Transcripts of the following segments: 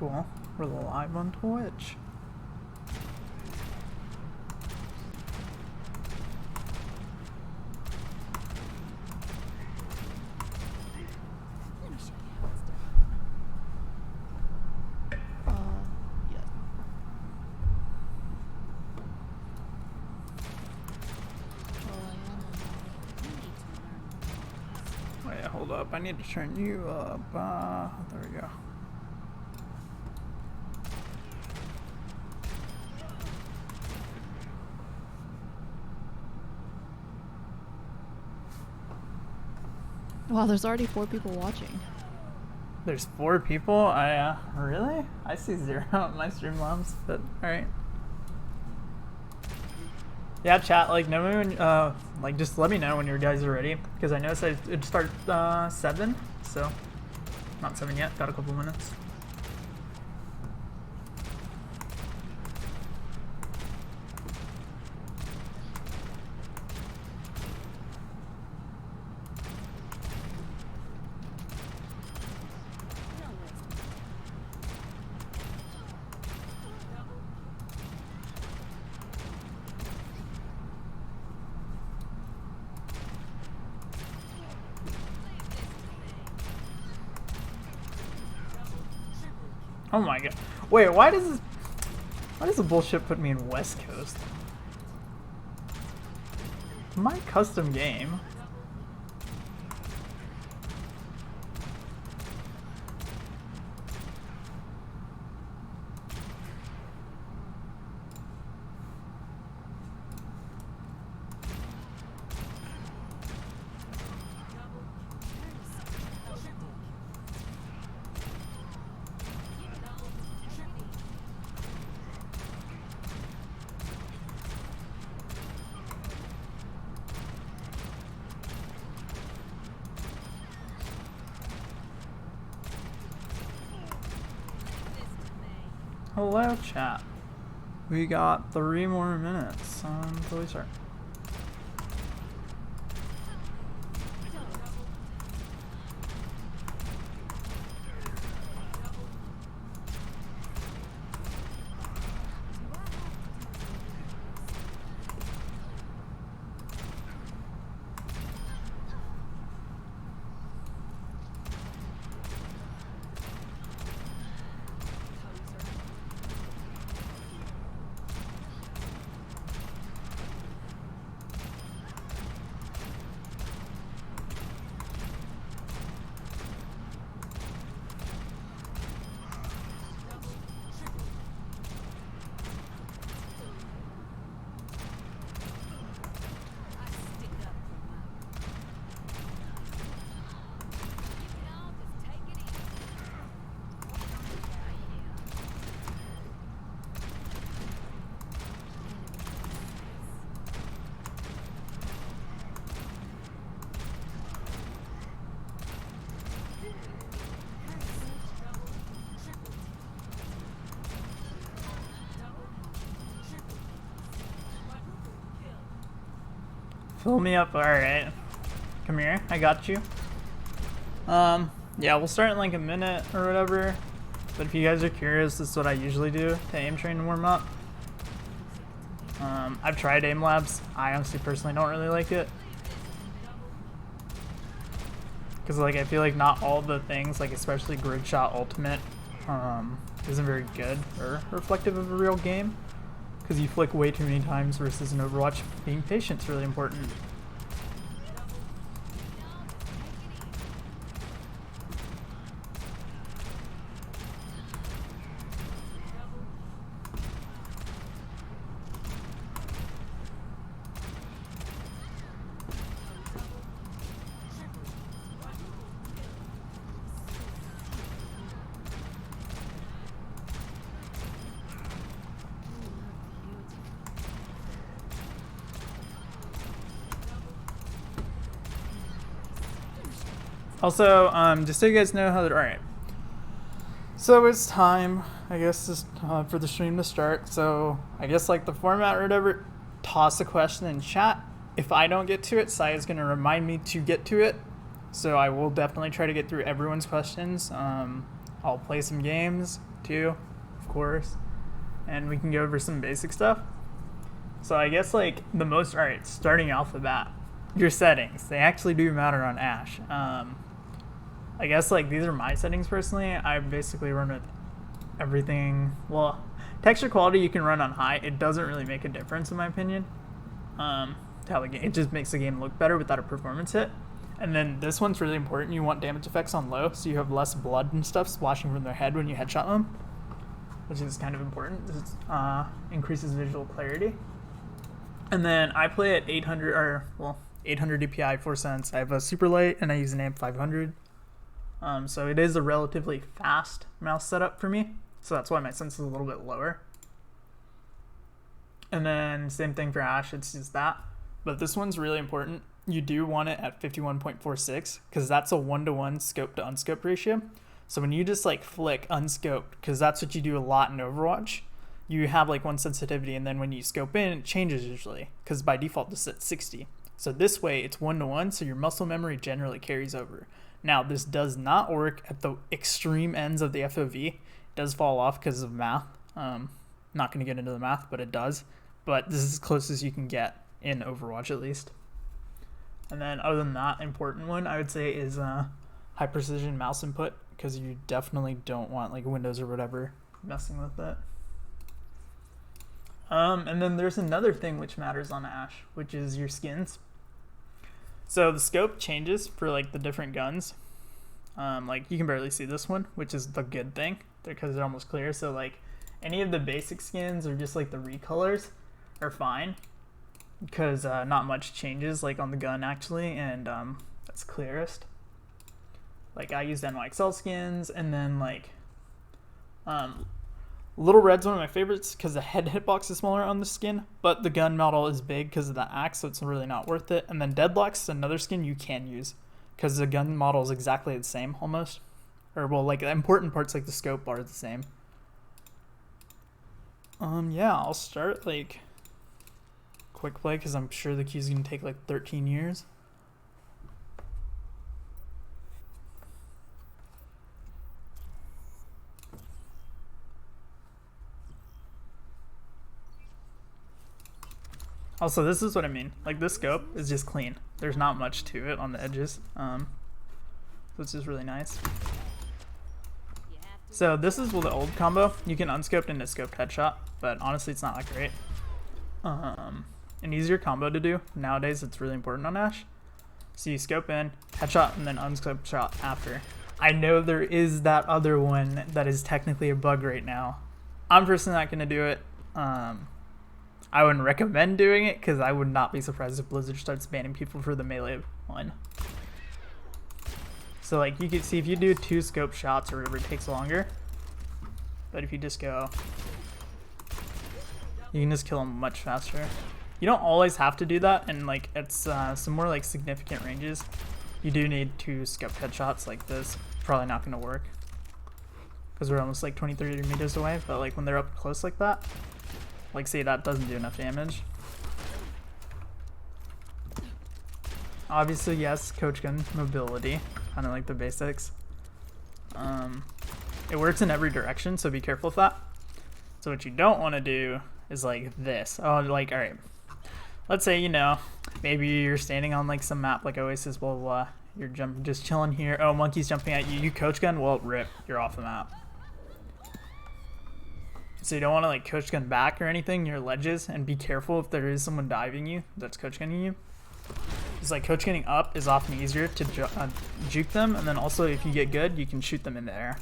cool. We're live on Twitch. Hold up, I need to turn you up. There we go. Wow, there's already 4 people watching. There's 4 people? Really? I see 0 on my Streamlabs, but alright. Yeah, chat, like, know me when, like, just let me know when your guys are ready, because I know it said it'd start, 7, so, not 7 yet, got a couple minutes. Oh my god. Wait, why does the bullshit put me in West Coast? My custom game. Hello, chat. We got 3 more minutes until we start. Fill me up, alright. Come here, I got you. Yeah, we'll start in like a minute or whatever. But if you guys are curious, this is what I usually do to aim train and warm up. I've tried aim labs. I honestly personally don't really like it. Because like I feel like not all the things, like especially grid shot ultimate, isn't very good or reflective of a real game. Because you flick way too many times versus in Overwatch, being patient's really important. Also, just so you guys know how to, alright. So it's time, I guess, just, for the stream to start. So I guess like the format or whatever, toss a question in chat. If I don't get to it, Sai is going to remind me to get to it. So I will definitely try to get through everyone's questions. I'll play some games too, of course, and we can go over some basic stuff. So I guess like the most, alright, starting off the bat, your settings, they actually do matter on Ashe. I guess like these are my settings personally. I basically run with everything. Well, texture quality you can run on high. It doesn't really make a difference in my opinion. To how the game, it just makes the game look better without a performance hit. And then this one's really important. You want damage effects on low, so you have less blood and stuff splashing from their head when you headshot them, which is kind of important. This increases visual clarity. And then I play at 800 DPI 4 cents. I have a super light and I use an amp 500. So it is a relatively fast mouse setup for me. So that's why my sense is a little bit lower. And then same thing for Ashe, it's just that. But this one's really important. You do want it at 51.46 because that's a 1-to-1 scope to unscope ratio. So when you just like flick unscoped, because that's what you do a lot in Overwatch, you have like one sensitivity, and then when you scope in, it changes usually because by default this is at 60. So this way it's 1-to-1, so your muscle memory generally carries over. Now this does not work at the extreme ends of the FOV. It does fall off because of math. Not going to get into the math, but it does. But this is as close as you can get in Overwatch at least. And then other than that, important one I would say is high precision mouse input, because you definitely don't want like Windows or whatever messing with it. And then there's another thing which matters on Ashe, which is your skins. So the scope changes for like the different guns. Like you can barely see this one, which is the good thing because they're almost clear. So like any of the basic skins or just like the recolors are fine because not much changes like on the gun actually, and that's clearest. Like I used NYXL skins, and then like Little Red's one of my favorites because the head hitbox is smaller on the skin, but the gun model is big because of the axe, so it's really not worth it. And then Deadlock's another skin you can use because the gun model is exactly the same almost. Or well, like the important parts like the scope are the same. Yeah, I'll start like quick play because I'm sure the queue's gonna take like 13 years. Also, this is what I mean. Like this scope is just clean. There's not much to it on the edges. So it's just really nice. So this is the old combo. You can unscope into scoped headshot, but honestly it's not that great. An easier combo to do nowadays, it's really important on Ashe. So you scope in, headshot, and then unscope shot after. I know there is that other one that is technically a bug right now. I'm personally not gonna do it. I wouldn't recommend doing it because I would not be surprised if Blizzard starts banning people for the melee one. So like you can see if you do 2 scope shots or whatever, it takes longer. But if you just go, you can just kill them much faster. You don't always have to do that, and like it's some more like significant ranges. You do need 2 scope headshots like this. Probably not gonna work because we're almost like 20-30 meters away. But like when they're up close like that. Like, say that doesn't do enough damage. Obviously, yes, coach gun mobility, kind of like the basics. It works in every direction, so be careful with that. So what you don't want to do is like this. Oh, like, all right. Let's say, you know, maybe you're standing on like some map like Oasis, blah, blah, blah. You're just chilling here. Oh, monkey's jumping at you. You coach gun? Well, rip. You're off the map. So you don't want to like coach gun back or anything near ledges, and be careful if there is someone diving you that's coach gunning you. It's like coach gunning up is often easier to juke them, and then also if you get good, you can shoot them in the air.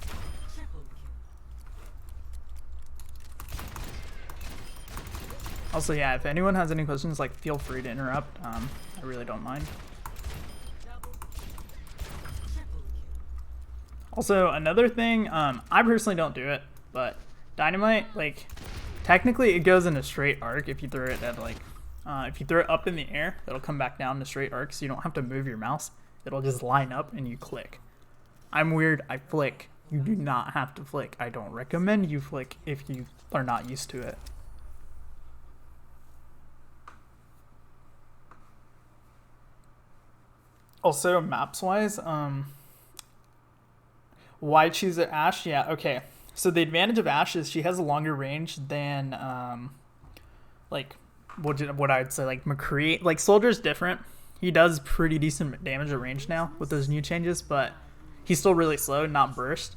Also, yeah, if anyone has any questions, like feel free to interrupt. I really don't mind. Also, another thing, I personally don't do it, but Dynamite, like, technically it goes in a straight arc if you throw it at, like, if you throw it up in the air, it'll come back down in a straight arc, so you don't have to move your mouse. It'll just line up and you click. I'm weird, I flick. You do not have to flick. I don't recommend you flick if you are not used to it. Also, maps-wise, Why choose Ashe? Yeah, okay. So the advantage of Ashe is she has a longer range than like what I'd say like McCree. Like Soldier's different. He does pretty decent damage at range now with those new changes, but he's still really slow, not burst.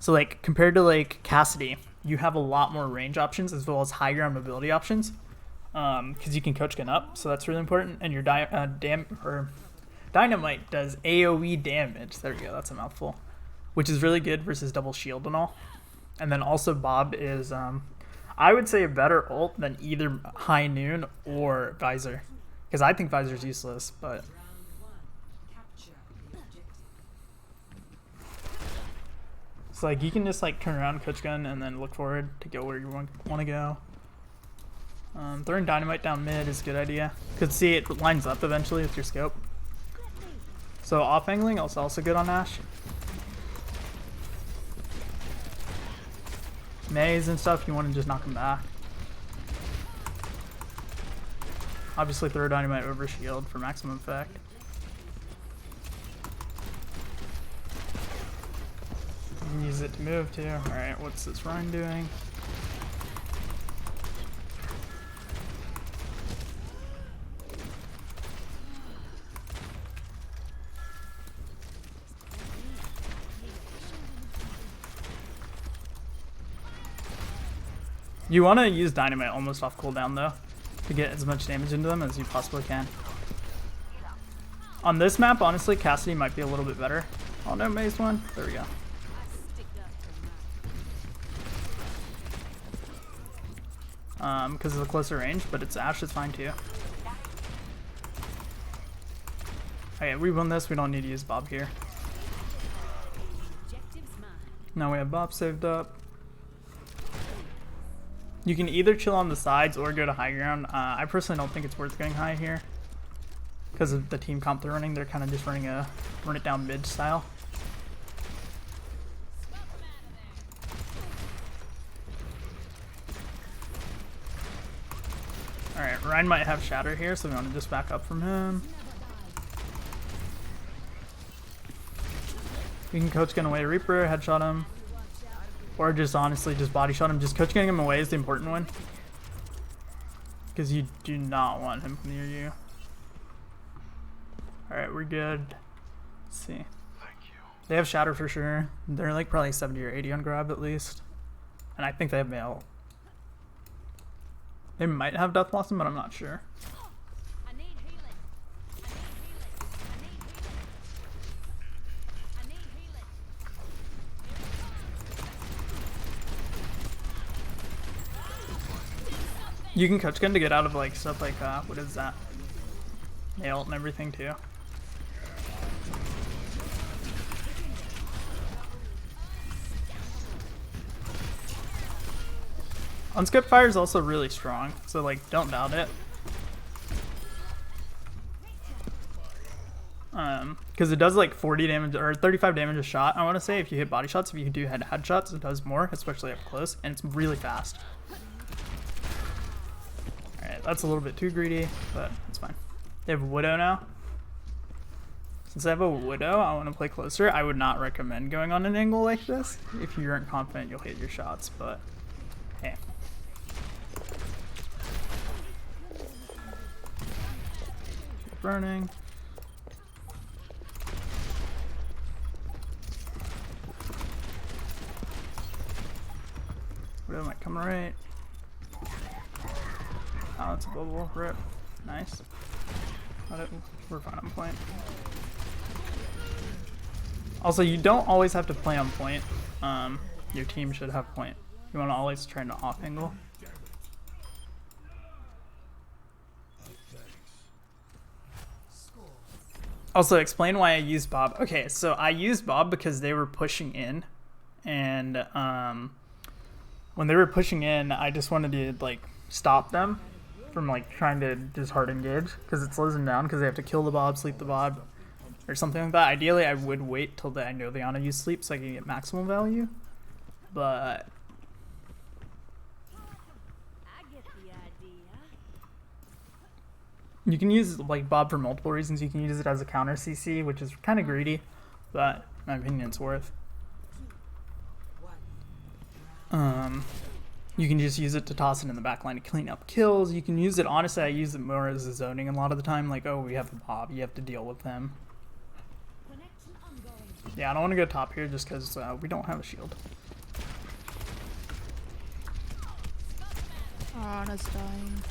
So like compared to like Cassidy, you have a lot more range options as well as high ground mobility options. Because you can coach gun up, so that's really important. And your Dynamite does AoE damage. There we go, that's a mouthful. Which is really good versus double shield and all. And then also Bob is, I would say, a better ult than either High Noon or Visor. Because I think Visor's useless, but... So like you can just like turn around, coach gun, and then look forward to go where you want to go. Throwing Dynamite down mid is a good idea. Because see, it lines up eventually with your scope. So off angling is also good on Ashe. Maze and stuff, you want to just knock them back. Obviously throw Dynamite over shield for maximum effect. You can use it to move too. Alright, what's this Rhine doing? You want to use Dynamite almost off cooldown though, to get as much damage into them as you possibly can. On this map, honestly, Cassidy might be a little bit better. Oh no, Maze one. There we go. Because of the closer range, but it's Ashe is fine too. Okay, we won this. We don't need to use Bob here. Now we have Bob saved up. You can either chill on the sides or go to high ground. I personally don't think it's worth going high here because of the team comp they're running. They're kind of just running a run it down mid style. Alright, Ryan might have Shatter here, so we want to just back up from him. You can coach gun away Reaper, headshot him. Or just honestly just body shot him. Just coach gunning him away is the important one. Because you do not want him near you. Alright, we're good. Let's see. They have Shatter for sure. They're like probably 70 or 80 on grab at least. And I think they have mail. They might have Death Blossom, but I'm not sure. You can coach gun to get out of like stuff like what is that? Nail and everything too. Unscoped fire is also really strong, so like don't doubt it. Because it does like 40 damage or 35 damage a shot. I want to say if you hit body shots, if you do headshots, it does more, especially up close, and it's really fast. Alright, that's a little bit too greedy, but it's fine. They have Widow now. Since I have a Widow, I want to play closer. I would not recommend going on an angle like this. If you aren't confident, you'll hit your shots, but hey. Keep burning. Widow might come right. Oh, it's a bubble. Rip. Nice. We're fine on point. Also, you don't always have to play on point. Your team should have point. You want to always try to off angle. Also, explain why I used Bob. Okay, so I used Bob because they were pushing in, and when they were pushing in, I just wanted to like stop them from like trying to just hard engage because it slows them down because they have to kill the Bob, sleep the Bob, or something like that. Ideally, I would wait till I know the Ana use sleep so I can get maximum value, but you can use like Bob for multiple reasons. You can use it as a counter CC, which is kind of greedy, but in my opinion, it's worth. You can just use it to toss it in the back line to clean up kills. You can use it, honestly, I use it more as a zoning a lot of the time. Like, oh, we have the Bob, you have to deal with him. Yeah, I don't want to go top here just because we don't have a shield. Anna's dying.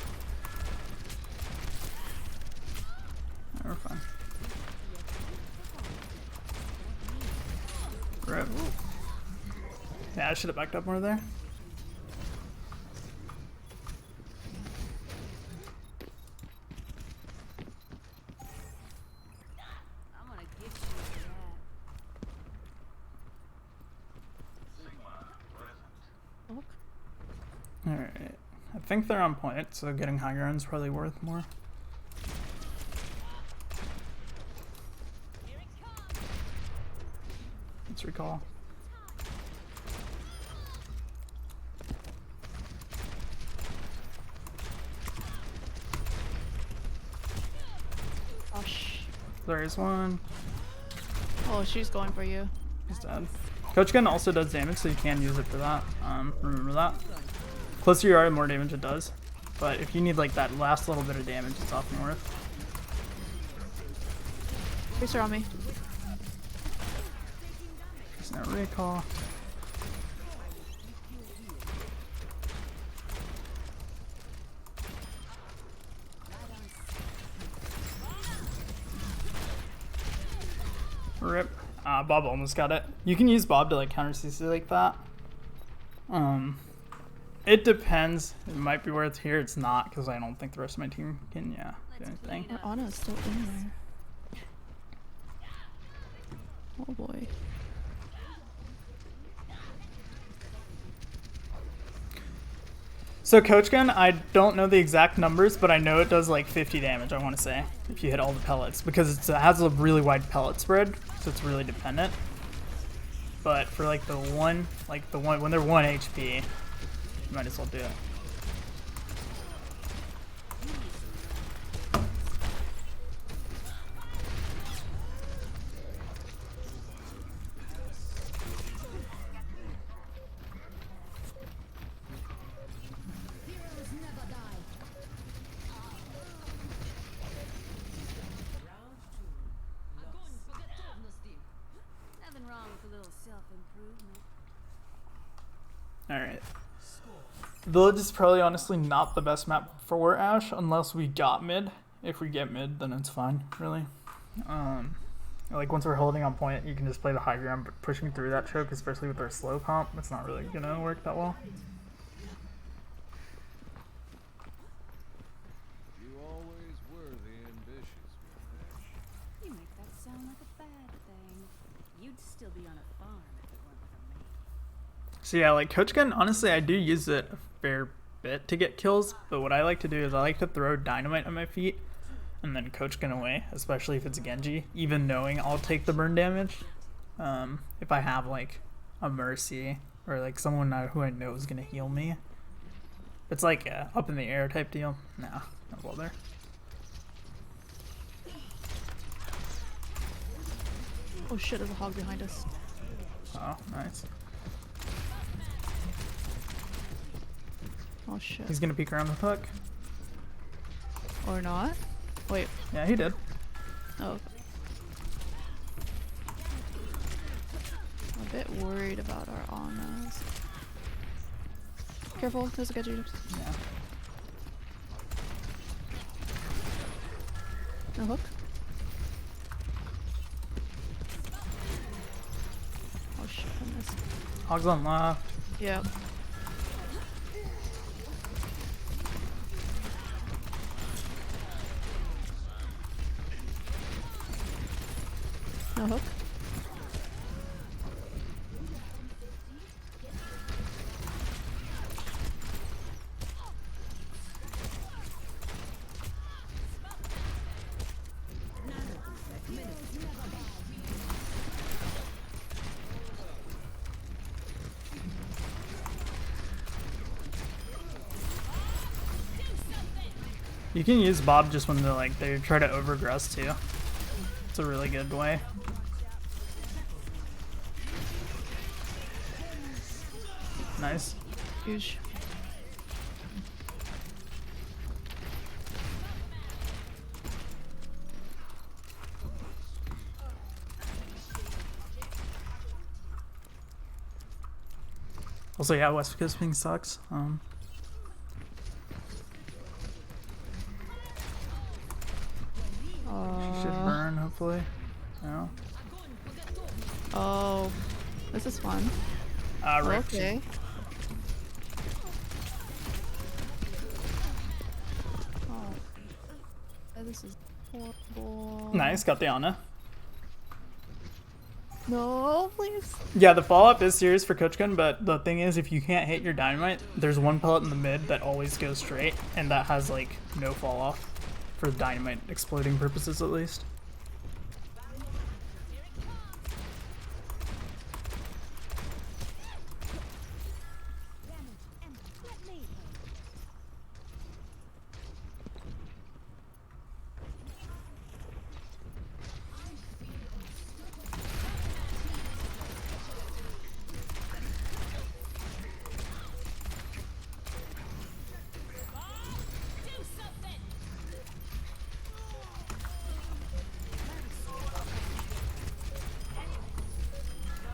We're fine. Rip. Yeah, I should have backed up more there. Alright. I think they're on point, so getting high ground is probably worth more. Let's recall. Gosh. There is one. Oh, she's going for you. He's dead. Coach gun also does damage, so you can use it for that. Remember that. Closer you are, the more damage it does. But if you need like that last little bit of damage, it's often worth. Tracer on me. There's no recall. Rip. Bob almost got it. You can use Bob to like counter CC like that. It depends. It might be worth here. It's not because I don't think the rest of my team can, do anything. Anna's still in there. Oh boy. So Coach Gun, I don't know the exact numbers, but I know it does like 50 damage, I want to say, if you hit all the pellets, because it has a really wide pellet spread, so it's really dependent. But for like the one, when they're 1 HP, you might as well do it. Alright. Village is probably honestly not the best map for Ashe unless we got mid. If we get mid, then it's fine, really. Like once we're holding on point, you can just play the high ground, but pushing through that choke, especially with our slow comp, it's not really gonna work that well. You always were the ambitious one, Ashe. You make that sound like a bad thing. You'd still be on a farm if it weren't for me. So yeah, like Coach Gun, honestly, I do use it a fair bit to get kills, but what I like to do is I like to throw dynamite on my feet and then Coach Gun away, especially if it's Genji, even knowing I'll take the burn damage. If I have like a Mercy or like someone who I know is gonna heal me. It's like a up in the air type deal. Nah, not bother. Oh shit, there's a hog behind us. Oh, nice. Oh shit. He's gonna peek around the hook. Or not? Wait. Yeah, he did. Oh. Okay. I'm a bit worried about our Annas. Careful, there's a Genji. Yeah. No hook. Oh shit, I missed. Hog's on left. Yeah. No hook. You can use Bob just when they try to overgress too. It's a really good way. Nice. Huge. Also, yeah, West Coast ping sucks. She should burn, hopefully. No. Oh, this is fun. Right. Okay. Oh, this is horrible. Nice, got the Ana. No, please. Yeah, the follow-up is serious for Coach Gun, but the thing is, if you can't hit your dynamite, there's one pellet in the mid that always goes straight, and that has, like, no fall-off. For dynamite exploding purposes, at least.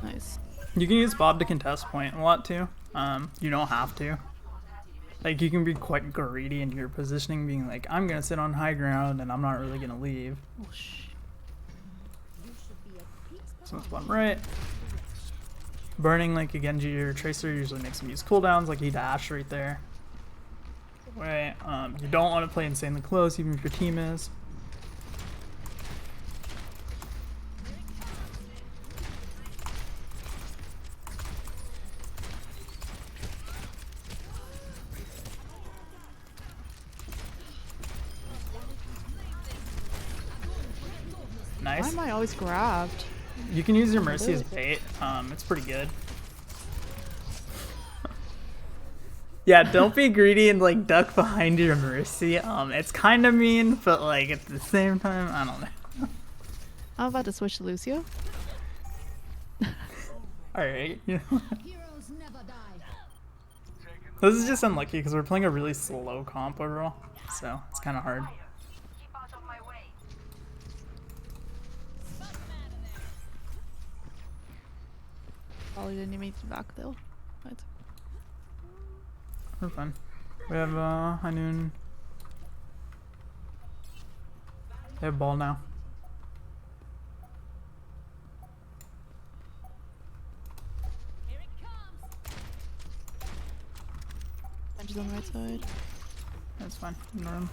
Nice. You can use Bob to contest point a lot, too. You don't have to. Like, you can be quite greedy in your positioning, being like, I'm gonna sit on high ground, and I'm not really gonna leave. Oh, sh. So it's bottom right. Burning like a Genji or Tracer usually makes him use cooldowns, like he dashed right there. Wait, you don't want to play insanely close, even if your team is. Why Nice. am I always grabbed? You can use your Mercy as bait. It's pretty good. Yeah, don't be greedy and like duck behind your Mercy. It's kind of mean, but like at the same time, I don't know. I'm about to switch to Lucio. Alright, you know. This is just unlucky because we're playing a really slow comp overall, so it's kind of hard. Probably didn't even need to back though. But We're fine. We have high noon. They have ball now. Bench is on the right side. That's fine. In the room.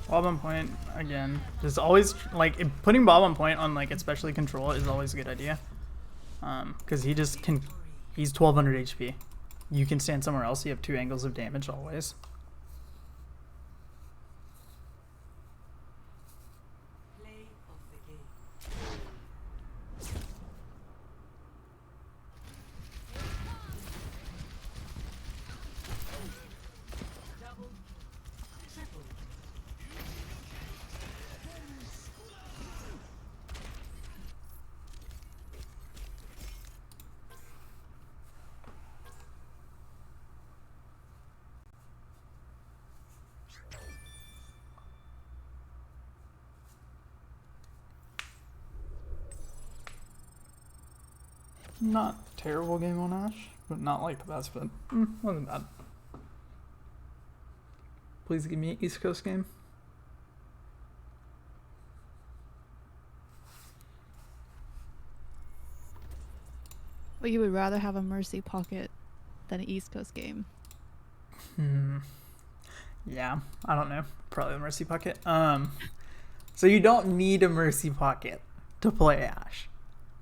Bob on point again. There's always like putting Bob on point on like especially control is always a good idea. Because he just can. He's 1200 HP. You can stand somewhere else. You have 2 angles of damage always. Not a terrible game on Ashe, but not like the best, but wasn't bad. Please give me an East Coast game. But you would rather have a Mercy pocket than an East Coast game. Yeah, I don't know. Probably a Mercy pocket. So you don't need a Mercy pocket to play Ashe.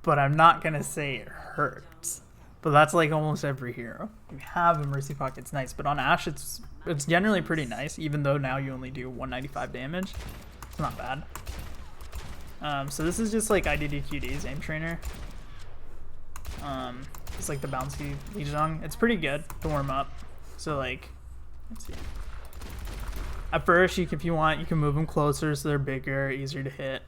But I'm not gonna say it hurts. But that's like almost every hero. You have a Mercy pocket, it's nice. But on Ashe, it's generally pretty nice, even though now you only do 195 damage. It's not bad. So this is just like IDDQD's aim trainer. It's like the bouncy Lijiang. It's pretty good to warm up. So like, let's see. At first, if you want, you can move them closer so they're bigger, easier to hit.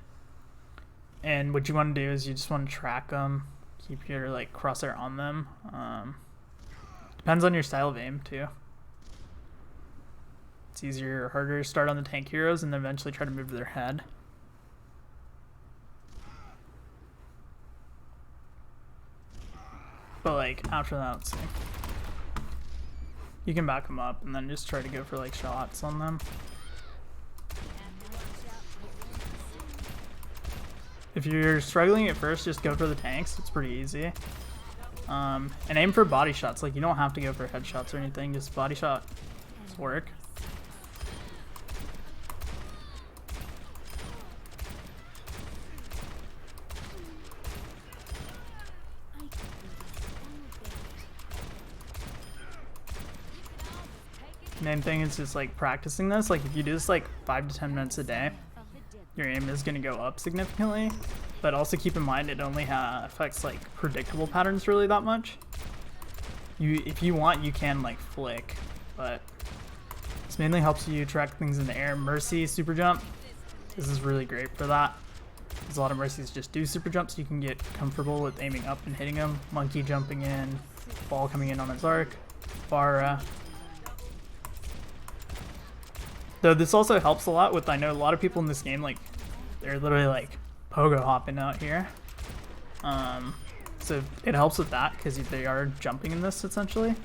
And what you want to do is you just want to track them, keep your like crosshair on them. Depends on your style of aim too. It's easier or harder to start on the tank heroes and then eventually try to move to their head. But like after that, let's see. You can back them up and then just try to go for like shots on them. If you're struggling at first, just go for the tanks. It's pretty easy. And aim for body shots. Like you don't have to go for headshots or anything. Just body shot work. Main thing is just like practicing this. Like if you do this like 5 to 10 minutes a day, your aim is going to go up significantly. But also keep in mind it only affects like predictable patterns really that much. If you want, you can like flick, but this mainly helps you track things in the air. Mercy super jump, this is really great for that. There's a lot of mercies just do super jumps, so you can get comfortable with aiming up and hitting them. Monkey jumping in, ball coming in on its arc, Bara. Though this also helps a lot with, I know a lot of people in this game, like, they're literally like pogo hopping out here. So it helps with that because they are jumping in this essentially.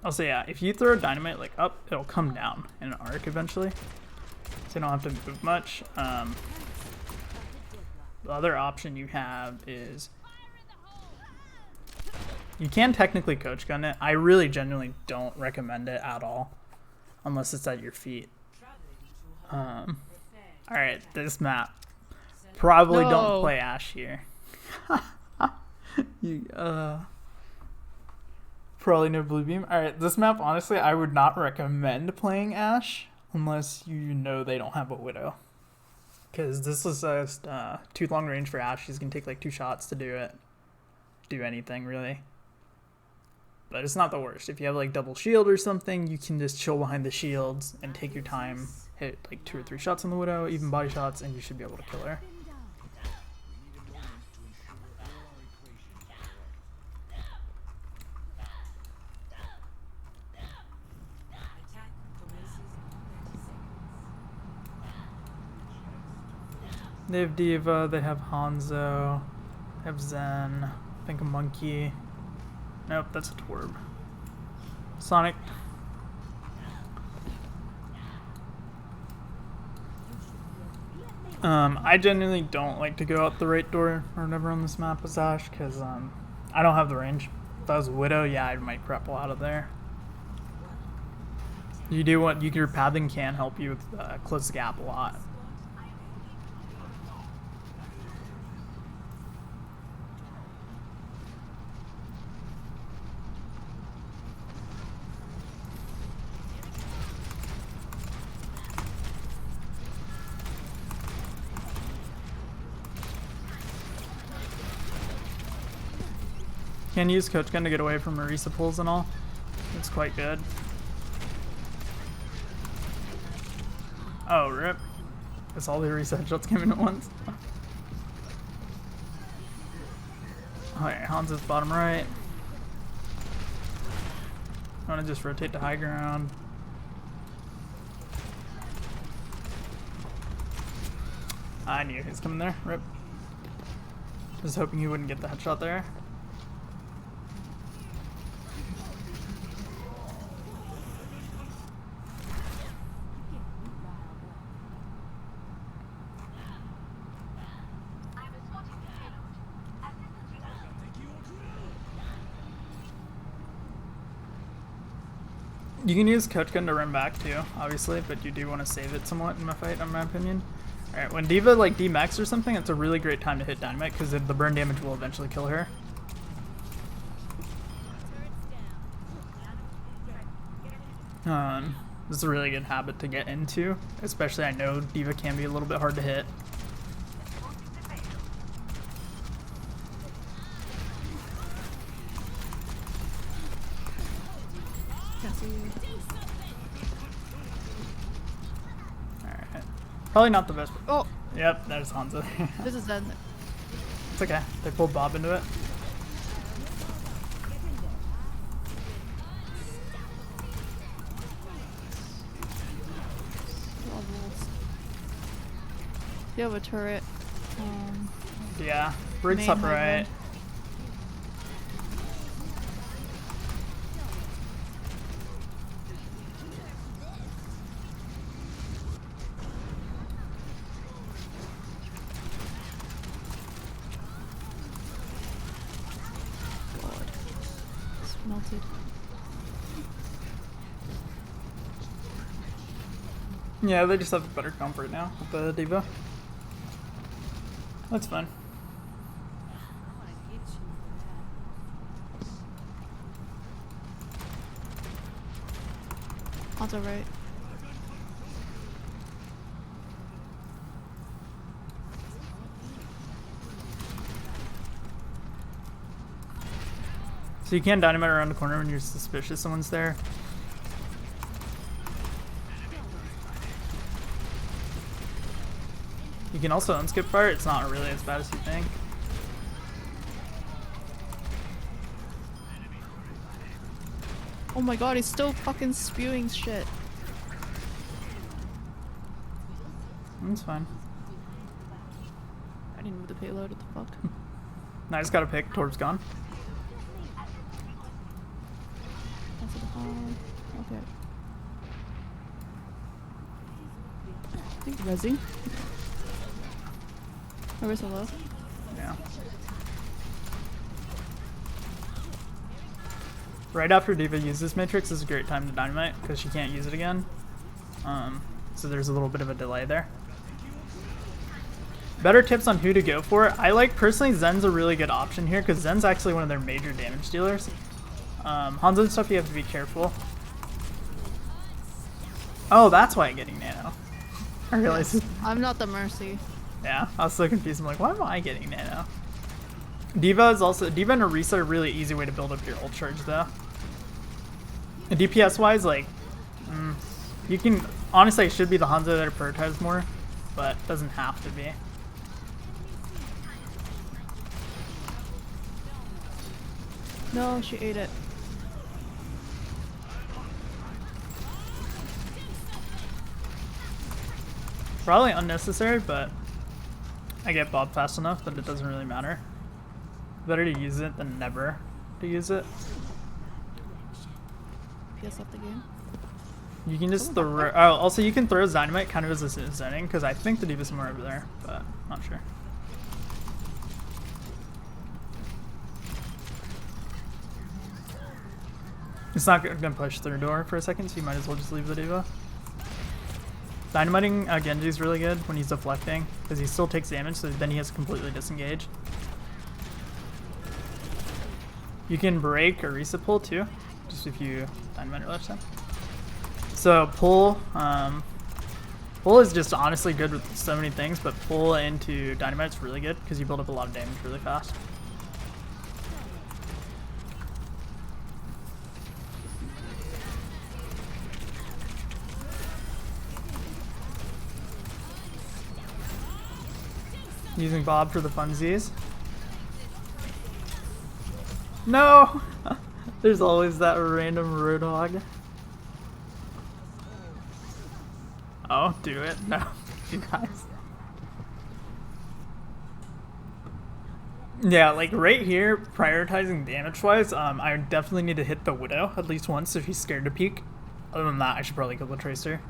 Also, yeah, if you throw dynamite like up, it'll come down in an arc eventually. So you don't have to move much. The other option you have is you can technically coach gun it. I really genuinely don't recommend it at all unless it's at your feet. Alright, this map. Probably don't play Ashe here. Probably no blue beam. Alright, this map, honestly, I would not recommend playing Ashe unless you know they don't have a Widow. Because this is just too long range for Ashe. She's going to take like 2 shots to do anything, really. But it's not the worst. If you have like double shield or something, you can just chill behind the shields and take your time, hit like 2 or 3 shots on the Widow, even body shots, and you should be able to kill her. They have Diva, they have Hanzo, they have Zen, I think a Monkey. Nope, that's a Torb. Sonic. I genuinely don't like to go out the right door or whatever on this map as Ashe because I don't have the range. If I was a Widow, yeah, I might grapple out of there. You do what your pathing can help you with close the gap a lot. Can use Coach Gun to get away from Marisa pulls and all. It's quite good. Oh, rip. Guess all the reset shots came in at once. Alright, Hans is bottom right. I want to just rotate to high ground. I knew he was coming there. Rip. Just hoping he wouldn't get the headshot there. You can use Coach Gun to run back too, obviously, but you do want to save it somewhat in my fight, in my opinion. Alright, when Diva like D-Max or something, it's a really great time to hit Dynamite because the burn damage will eventually kill her. This is a really good habit to get into, especially I know D.Va can be a little bit hard to hit. Can't see you. Alright. Probably not the best. Oh, Yep, there's Hanzo. this is Zen. It's okay. They pulled Bob into it. Levels. You have a turret. Yeah. Briggs Main up high right. ground. God. It's melted. Yeah, they just have better comfort now with the D.Va. That's fun. I want to get you for that. Hanzo right. So you can dynamite around the corner when you're suspicious someone's there. You can also unskip fire. It's not really as bad as you think. Oh my god, he's still fucking spewing shit. That's fine. I didn't move the payload, what the fuck? Now I just gotta pick. Torb's gone. That's at the home. Okay. I think Resi. Oh, we're so low. Yeah. Right after D.Va uses Matrix is a great time to dynamite because she can't use it again. So there's a little bit of a delay there. Better tips on who to go for. I like personally Zen's a really good option here because Zen's actually one of their major damage dealers. Hanzo and stuff you have to be careful. Oh, that's why I'm getting nano. I realized. I'm not the Mercy. Yeah, I was so confused. I'm like, why am I getting nano? D.Va is also D.Va and Orisa are a really easy way to build up your ult charge though. And DPS wise, like, you can honestly it should be the Hanzo that are prioritized more, but it doesn't have to be. No, she ate it. Probably unnecessary, but I get Bob fast enough that it doesn't really matter. Better to use it than never to use it. PS left the game. You can just throw. Oh, also you can throw Dynamite kind of as a zenning because I think the D.Va's somewhere over there, but not sure. It's not gonna push through door for a second, so you might as well just leave the D.Va. Dynamiting Genji is really good when he's deflecting because he still takes damage, so then he has to completely disengage. You can break or reset pull too, just if you dynamite or left side. So pull is just honestly good with so many things, but pull into dynamite is really good because you build up a lot of damage really fast. Using Bob for the funsies. No! There's always that random Roadhog. Oh, do it. No, you guys. Yeah, like right here, prioritizing damage-wise, I definitely need to hit the Widow at least once if he's scared to peek. Other than that, I should probably kill the Tracer.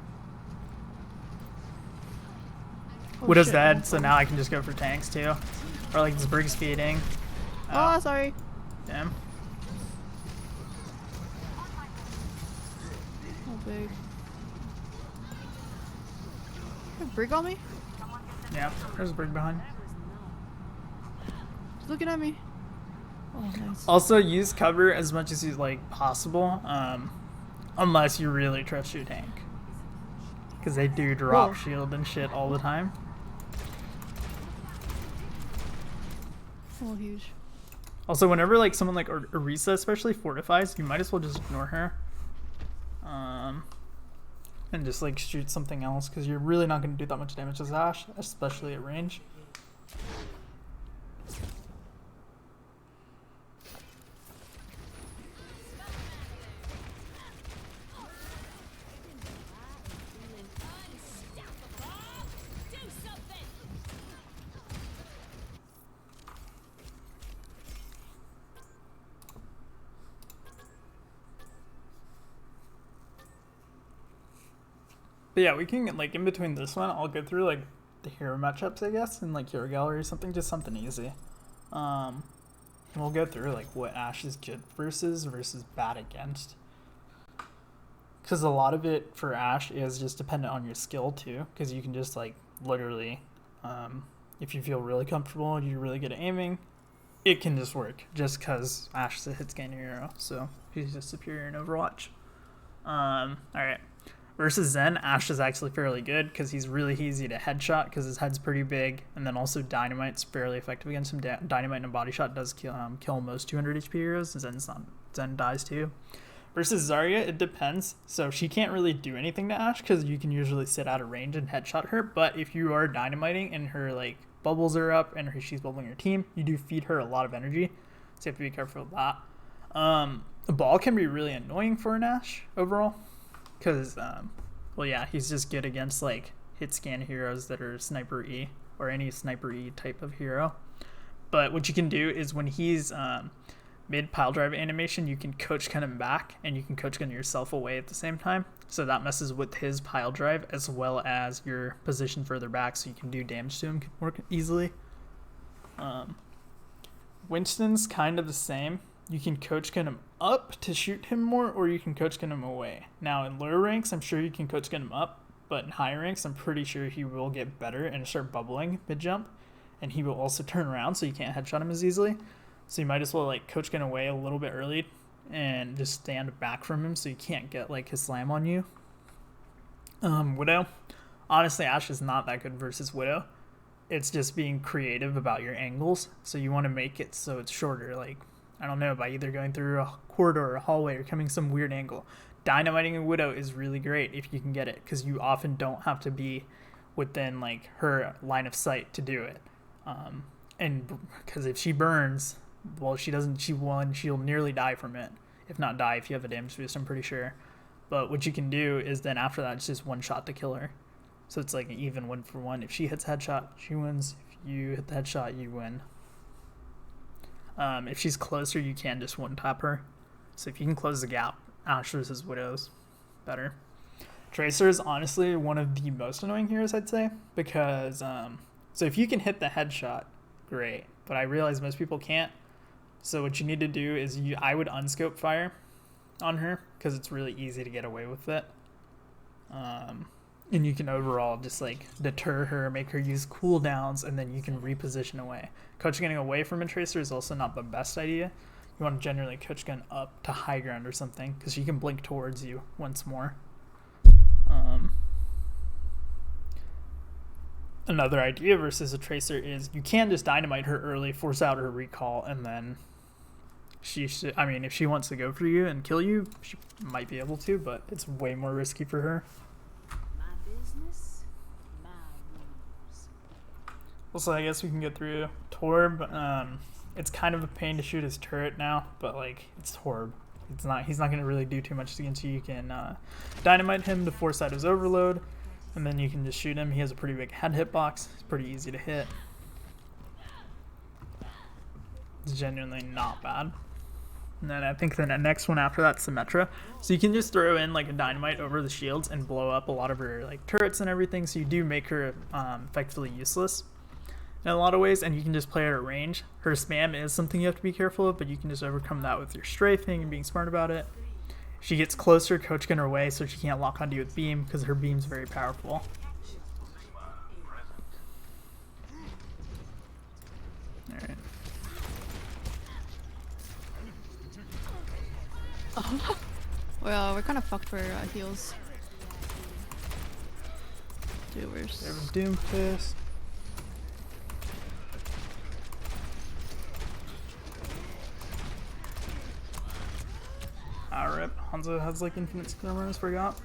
Oh, Widow's shit, dead, no. so now I can just go for tanks too. Or like this Briggs feeding. Oh, sorry. Damn. Oh, big. You have Brig on me? Yeah, there's a Brig behind. She's looking at me. Oh, nice. Also, use cover as much as you like possible. Unless you really trust your tank. Because they do drop Whoa. shield and shit all the time. Oh, huge. Also, whenever like someone like Orisa especially fortifies, you might as well just ignore her. And just like shoot something else, because you're really not going to do that much damage as Ashe, especially at range. But yeah, we can, like, in between this one, I'll go through, like, the hero matchups, I guess, and, like, hero gallery or something, just something easy. And we'll go through, like, what Ashe is good versus bad against. Because a lot of it for Ashe is just dependent on your skill, too, because you can just, like, literally, if you feel really comfortable and you're really good at aiming, it can just work, just because Ashe is a hit scan hero, so he's just superior in Overwatch. Alright. Versus Zen, Ashe is actually fairly good because he's really easy to headshot because his head's pretty big, and then also Dynamite's fairly effective against him. Dynamite and a body shot does kill most 200 HP heroes. Zen dies too. Versus Zarya, it depends. So she can't really do anything to Ashe because you can usually sit out of range and headshot her. But if you are dynamiting and her like bubbles are up and she's bubbling your team, you do feed her a lot of energy. So you have to be careful with that. The ball can be really annoying for an Ashe overall. Because, well, yeah, he's just good against, like, hit scan heroes that are Sniper E, or any Sniper E type of hero. But what you can do is when he's mid pile drive animation, you can coach gun him back, and you can coach gun yourself away at the same time. So that messes with his pile drive, as well as your position further back, so you can do damage to him more easily. Winston's kind of the same. You can coach gun him up to shoot him more, or you can coach gun him away. Now, in lower ranks, I'm sure you can coach gun him up, but in higher ranks, I'm pretty sure he will get better and start bubbling mid-jump, and he will also turn around, so you can't headshot him as easily. So you might as well, like, coach gun away a little bit early and just stand back from him so you can't get, like, his slam on you. Widow. Honestly, Ashe is not that good versus Widow. It's just being creative about your angles, so you want to make it so it's shorter, like, I don't know, by either going through a corridor or a hallway or coming some weird angle. Dynamiting a Widow is really great if you can get it, because you often don't have to be within like her line of sight to do it. And because if she burns, well, she'll nearly die from it. If not die, if you have a damage boost, I'm pretty sure. But what you can do is then after that, it's just one shot to kill her. So it's like an even 1-for-1. If she hits headshot, she wins. If you hit the headshot, you win. If she's closer, you can just one-tap her. So if you can close the gap, Ashe versus Widow's better. Tracer is honestly one of the most annoying heroes, I'd say, because so if you can hit the headshot, great. But I realize most people can't. So what you need to do is I would unscope fire on her because it's really easy to get away with it. And you can overall just like deter her, make her use cooldowns, and then you can reposition away. Coach gunning away from a Tracer is also not the best idea. You want to generally coach gun up to high ground or something, because she can blink towards you once more. Another idea versus a Tracer is you can just dynamite her early, force out her recall, and then if she wants to go for you and kill you, she might be able to, but it's way more risky for her. My business, my rules. Also, I guess we can go through Torb. It's kind of a pain to shoot his turret now, but like it's Torb. He's not going to really do too much against you. You can dynamite him to force out his overload, and then you can just shoot him. He has a pretty big head hitbox. It's pretty easy to hit. It's genuinely not bad. And then I think the next one after that's Symmetra. So you can just throw in like a dynamite over the shields and blow up a lot of her like turrets and everything. So you do make her effectively useless in a lot of ways, and you can just play her at range. Her spam is something you have to be careful of, but you can just overcome that with your strafing and being smart about it. She gets closer, coach gun her away so she can't lock onto you with beam because her beam's very powerful. Alright. Well, we're kind of fucked for heals. Doers. They have a Doom Fist. Ah, rip. Hanzo has like infinite skirmers, forgot.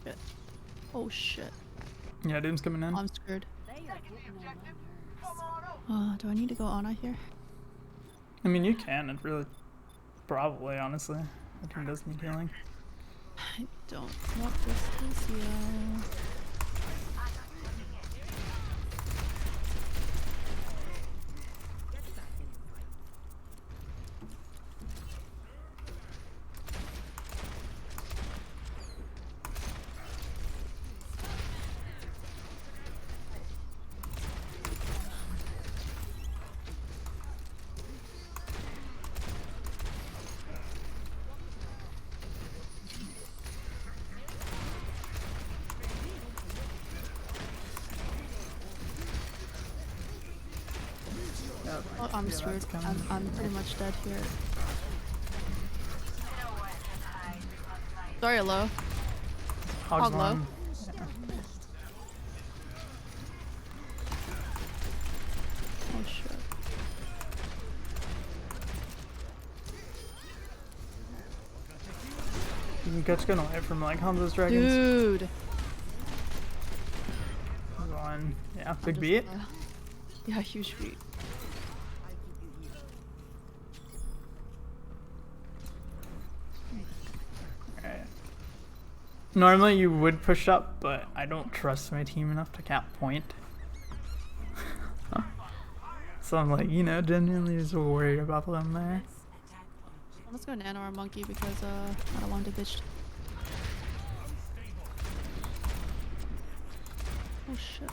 Shit. Oh shit. Yeah, Doom's coming in. I'm screwed. They are getting on my nerves. Do I need to go Ana here? I mean, you can. It really, probably, honestly. The team does need healing. I don't want this Lucio. Oh, I'm Yeah, screwed. that's coming. I'm pretty much dead here. Sorry, low. Hog's Hog low. one. Yeah. Oh shit. You can catch going away from like Hanzo's dragons. Dude. One. Yeah, I'm big just, beat. Yeah, huge beat. Alright. Normally you would push up, but I don't trust my team enough to cap point. So I'm like, you know, genuinely just worried about them there. Let's go Nano or Monkey because I don't want to bitch. Oh shit.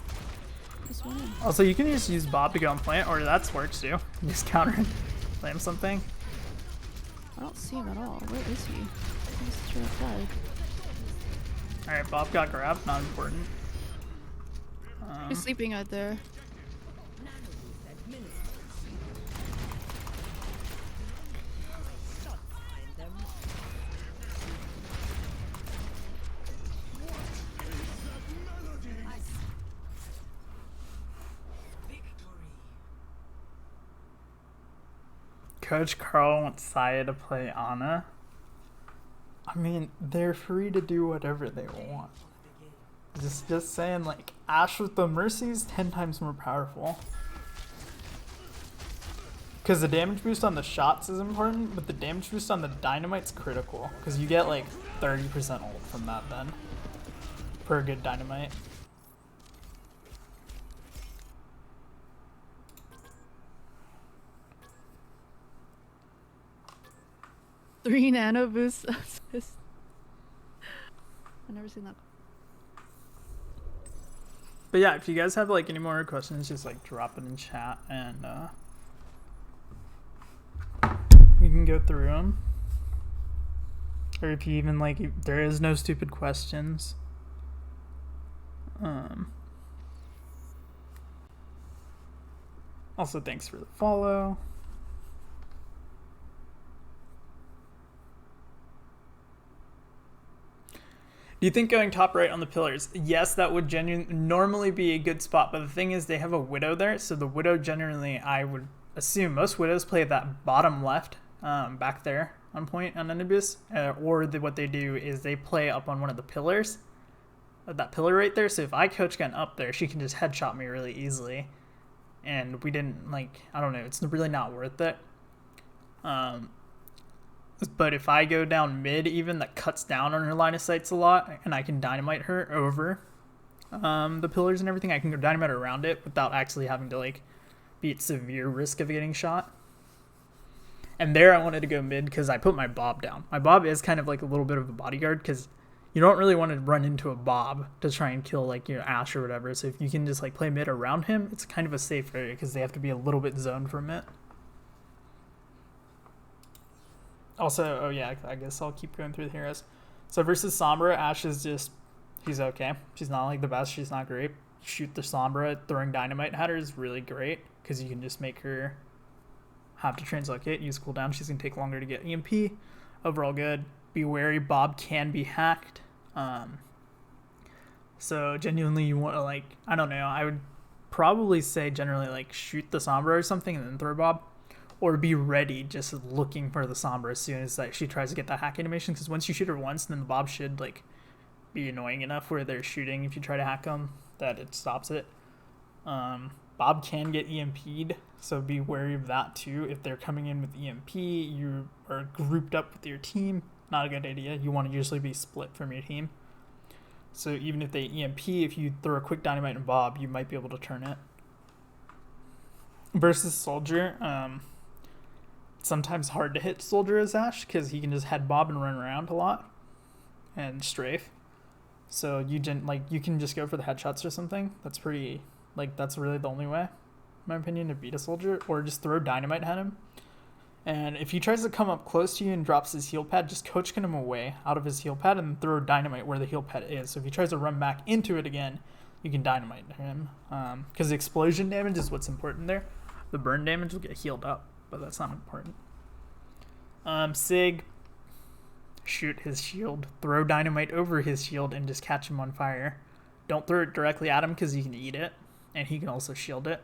Just went in. Also, you can just use Bob to go on plant, or that works too. You just counter and slam something. I don't see him at all. Where is he? He's straight up died. Alright, Bob got grabbed, not important. He's sleeping out there. Coach Carl wants Saya to play Ana. I mean, they're free to do whatever they want. Just saying, like, Ashe with the Mercy is 10 times more powerful. Because the damage boost on the shots is important, but the damage boost on the dynamite's critical. Because you get like 30% ult from that then. For a good dynamite. Three nano boosts. I've never seen that. But yeah, if you guys have like any more questions, just like drop it in chat and we can go through them. Or if you even like, there is no stupid questions. Also, thanks for the follow. Do you think going top right on the pillars? Yes, that would normally be a good spot, but the thing is they have a Widow there, so the Widow generally, I would assume most Widows play that bottom left back there on point on Anubis, or what they do is they play up on one of the pillars, that pillar right there, so if I coach Gun up there, she can just headshot me really easily, and we didn't, like, I don't know, it's really not worth it. But if I go down mid even, that cuts down on her line of sights a lot, and I can dynamite her over the pillars and everything. I can go dynamite around it without actually having to like be at severe risk of getting shot. And there I wanted to go mid because I put my Bob down. My Bob is kind of like a little bit of a bodyguard because you don't really want to run into a Bob to try and kill like your Ashe or whatever. So if you can just like play mid around him, it's kind of a safe area because they have to be a little bit zoned from it. Also, oh yeah, I guess I'll keep going through the heroes. So versus Sombra, Ashe is just, she's okay. She's not like the best, she's not great. Shoot the Sombra, throwing dynamite at her is really great because you can just make her have to translocate, use cooldown. She's gonna take longer to get EMP. Overall good. Be wary, Bob can be hacked. So genuinely you want to, like, I don't know, I would probably say generally like shoot the Sombra or something and then throw Bob. Or be ready, just looking for the Sombra as soon as like she tries to get that hack animation, because once you shoot her once, then the Bob should like be annoying enough where they're shooting if you try to hack them that it stops it. Bob can get EMP'd, so be wary of that too. If they're coming in with EMP, you are grouped up with your team, not a good idea. You want to usually be split from your team. So even if they EMP, if you throw a quick dynamite in Bob, you might be able to turn it. Versus Soldier, sometimes hard to hit Soldier as Ashe because he can just head Bob and run around a lot and strafe. So you can just go for the headshots or something. That's pretty, like, that's really the only way, in my opinion, to beat a Soldier, or just throw dynamite at him. And if he tries to come up close to you and drops his heal pad, just coach him away out of his heal pad and throw dynamite where the heal pad is. So if he tries to run back into it again, you can dynamite him. Because the explosion damage is what's important there. The burn damage will get healed up, but that's not important. Sig, shoot his shield. Throw dynamite over his shield and just catch him on fire. Don't throw it directly at him because he can eat it, and he can also shield it.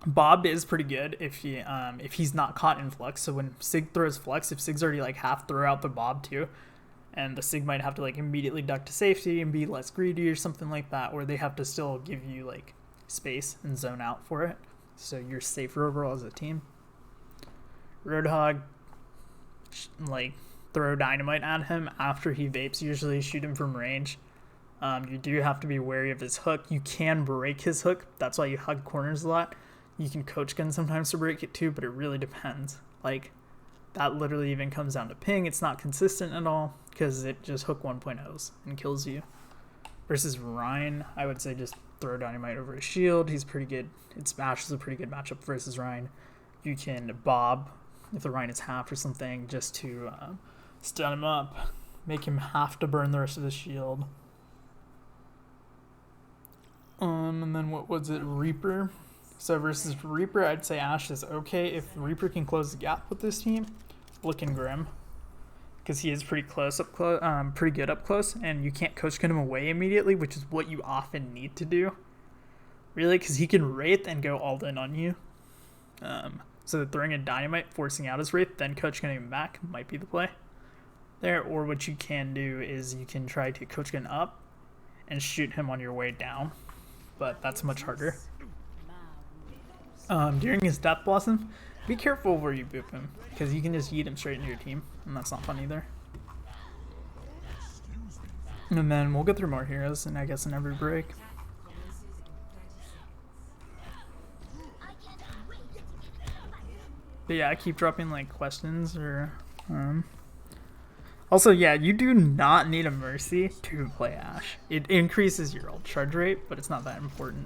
Bob is pretty good if he's not caught in flux. So when Sig throws flux, if Sig's already like half, throw out the Bob too, and the Sig might have to like immediately duck to safety and be less greedy or something like that, or they have to still give you like space and zone out for it, so you're safer overall as a team. Roadhog, like, throw dynamite at him after he vapes. Usually shoot him from range. You do have to be wary of his hook. You can break his hook. That's why you hug corners a lot. You can coach gun sometimes to break it too, but it really depends. Like, that literally even comes down to ping. It's not consistent at all because it just hook 1.0s and kills you. Versus Ryan, I would say just throw dynamite over his shield. He's pretty good. Ashe is a pretty good matchup versus Ryan. You can Bob if the Ryan is half or something just to stun him up, make him have to burn the rest of the shield. And then what was it? Reaper. So versus Reaper, I'd say Ashe is okay. If Reaper can close the gap with this team, looking grim. Because he is pretty pretty good up close, and you can't coach gun him away immediately, which is what you often need to do. Really, because he can Wraith and go all in on you. So throwing a dynamite, forcing out his Wraith, then coach gunning him back might be the play there. Or what you can do is you can try to coach gun up and shoot him on your way down, but that's much harder. During his Death Blossom, be careful where you boop him, because you can just yeet him straight into your team, and that's not fun either. And then we'll go through more heroes, and I guess in every break. But yeah, I keep dropping like questions or also, yeah, you do not need a Mercy to play Ashe. It increases your ult charge rate, but it's not that important.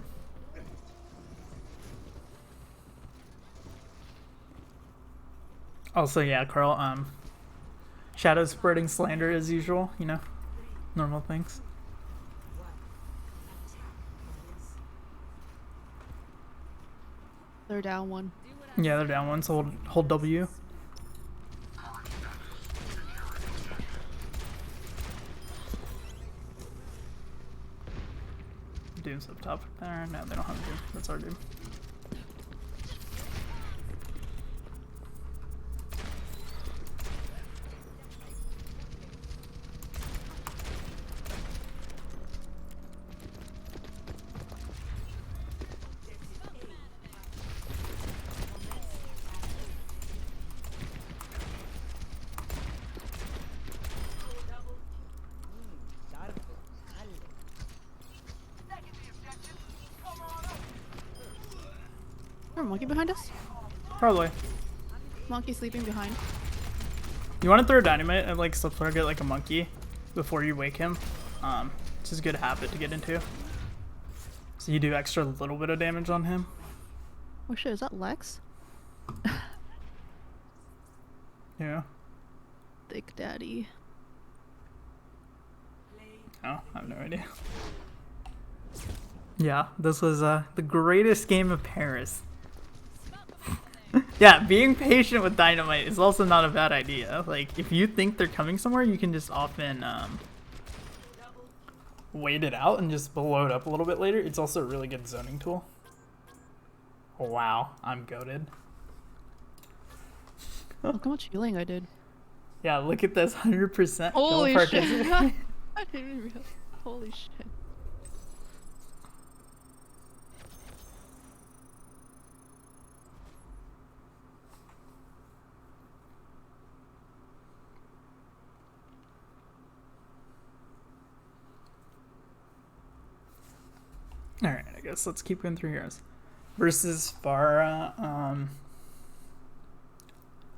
Also, yeah, Carl, shadow spreading slander as usual, you know, normal things. They're down one. Yeah, they're down one, so hold W. Doom's up top there. No, they don't have Doom. That's our Doom. Is there a monkey behind us? Probably. Monkey sleeping behind. You want to throw dynamite and like slip target like a monkey before you wake him. It's just a good habit to get into. So you do extra little bit of damage on him. Oh shit, is that Lex? Yeah. Thick daddy. Oh, I have no idea. Yeah, this was the greatest game of Paris. Yeah, being patient with dynamite is also not a bad idea. Like, if you think they're coming somewhere, you can just often wait it out and just blow it up a little bit later. It's also a really good zoning tool. Oh, wow, I'm goated. Look how much healing I did. Yeah, look at this 100% Holy kill shit. participation. I didn't even realize. Holy shit. Alright, I guess let's keep going through heroes. Versus Farah,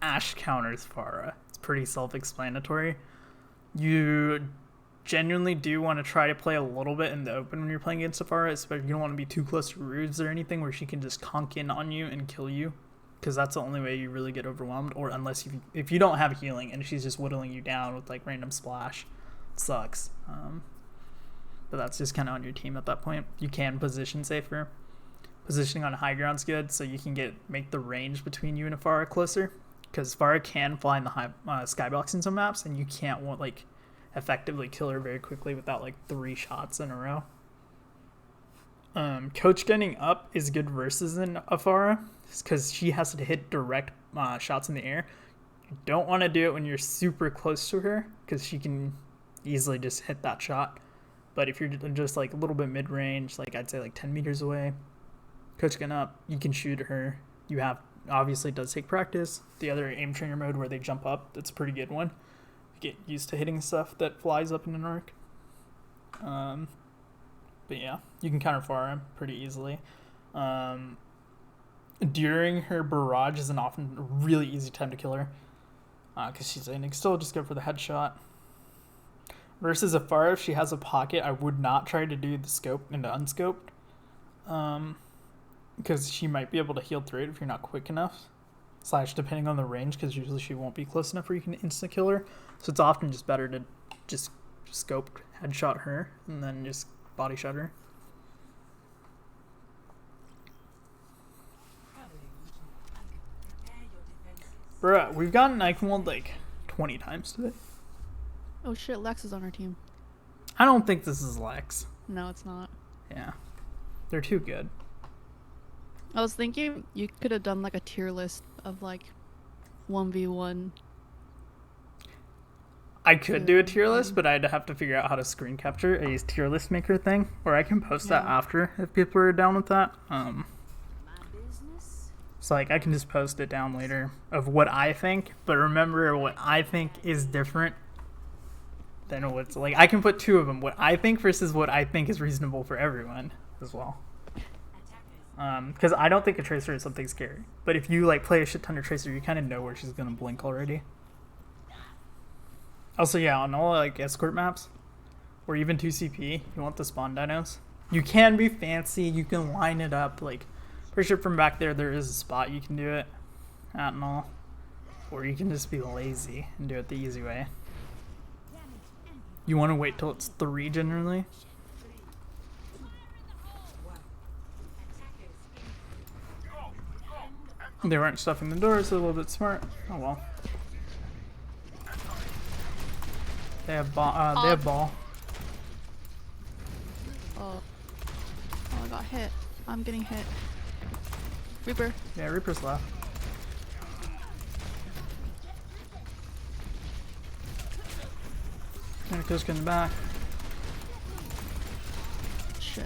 Ashe counters Farah. It's pretty self-explanatory. You genuinely do want to try to play a little bit in the open when you're playing against Farah, especially you don't want to be too close to roofs or anything where she can just conk in on you and kill you, because that's the only way you really get overwhelmed. Or unless if you don't have healing and she's just whittling you down with like random splash, it sucks. But that's just kind of on your team at that point. You can position safer. Positioning on high ground's good, so you can make the range between you and Farah closer, because Farah can fly in the high skybox in some maps, and you can't effectively kill her very quickly without like 3 shots in a row. Coach getting up is good versus in Farah, because she has to hit direct shots in the air. You don't want to do it when you're super close to her, because she can easily just hit that shot. But if you're just like a little bit mid-range, like I'd say like 10 meters away, Coach getting up, you can shoot her. You have, obviously it does take practice. The other aim trainer mode where they jump up, that's a pretty good one. You get used to hitting stuff that flies up in an arc. But yeah, you can counter Farah pretty easily. During her barrage is an often really easy time to kill her, because she's aiming. Still just go for the headshot. Versus a Farah, if she has a pocket, I would not try to do the scope into unscoped, because she might be able to heal through it if you're not quick enough. / depending on the range, because usually she won't be close enough where you can instant kill her. So it's often just better to just scope headshot her and then just body shot her. Bruh, we've gotten Eichenwald like 20 times today. Oh shit, Lex is on our team. I don't think this is Lex. No, it's not. Yeah. They're too good. I was thinking you could have done like a tier list of like 1v1. I could do a tier list, but I'd have to figure out how to screen capture a tier list maker thing, or I can post that after if people are down with that. So like I can just post it down later of what I think, but remember what I think is different than what's like. I can put 2 of them, what I think versus what I think is reasonable for everyone as well. Because I don't think a Tracer is something scary, but if you like play a shit ton of Tracer, you kind of know where she's gonna blink already. Also, yeah, on all like escort maps or even 2CP, you want the spawn dinos. You can be fancy, you can line it up. Like, pretty sure from back there is a spot you can do it at and all, or you can just be lazy and do it the easy way. You want to wait till it's 3 generally. They weren't stuffing the doors, so a little bit smart. Oh well. They have ball. They have ball. Oh, I got hit. I'm getting hit. Reaper. Yeah, Reaper's left. And it goes in the back. Shit,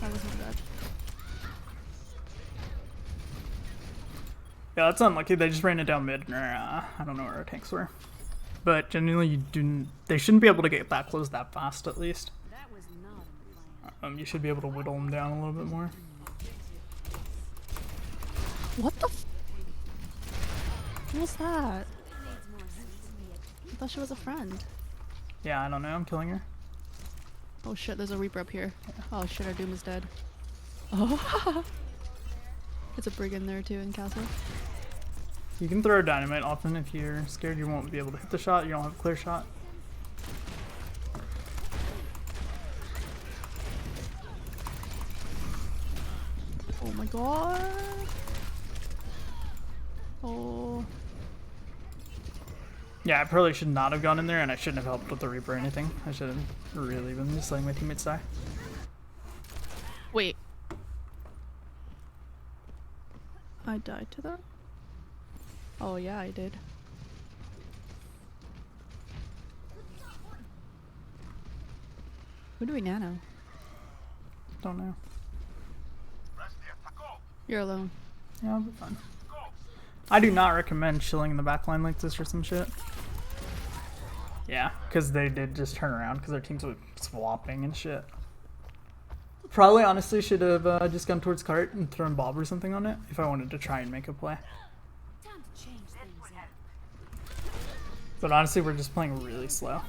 that was my bad. Yeah, that's unlucky. They just ran it down mid, or I don't know where our tanks were. But genuinely, they shouldn't be able to get that close that fast, at least. That was not in the plan. You should be able to whittle them down a little bit more. What the what was that? I thought she was a friend. Yeah, I don't know. I'm killing her. Oh shit, there's a Reaper up here. Oh shit, our Doom is dead. Oh, it's a Brig in there too in castle. You can throw dynamite often if you're scared you won't be able to hit the shot. You don't have a clear shot. Oh my god. Oh. Yeah, I probably should not have gone in there, and I shouldn't have helped with the Reaper or anything. I should have really been just letting my teammates die. Wait. I died to that? Oh yeah, I did. Who do we nano? Don't know. You're alone. Yeah, I'll be fine. I do not recommend chilling in the backline like this or some shit. Yeah, because they did just turn around because their teams were swapping and shit. Probably honestly should have just gone towards cart and thrown Bob or something on it if I wanted to try and make a play. Time to change things up. But honestly, we're just playing really slow.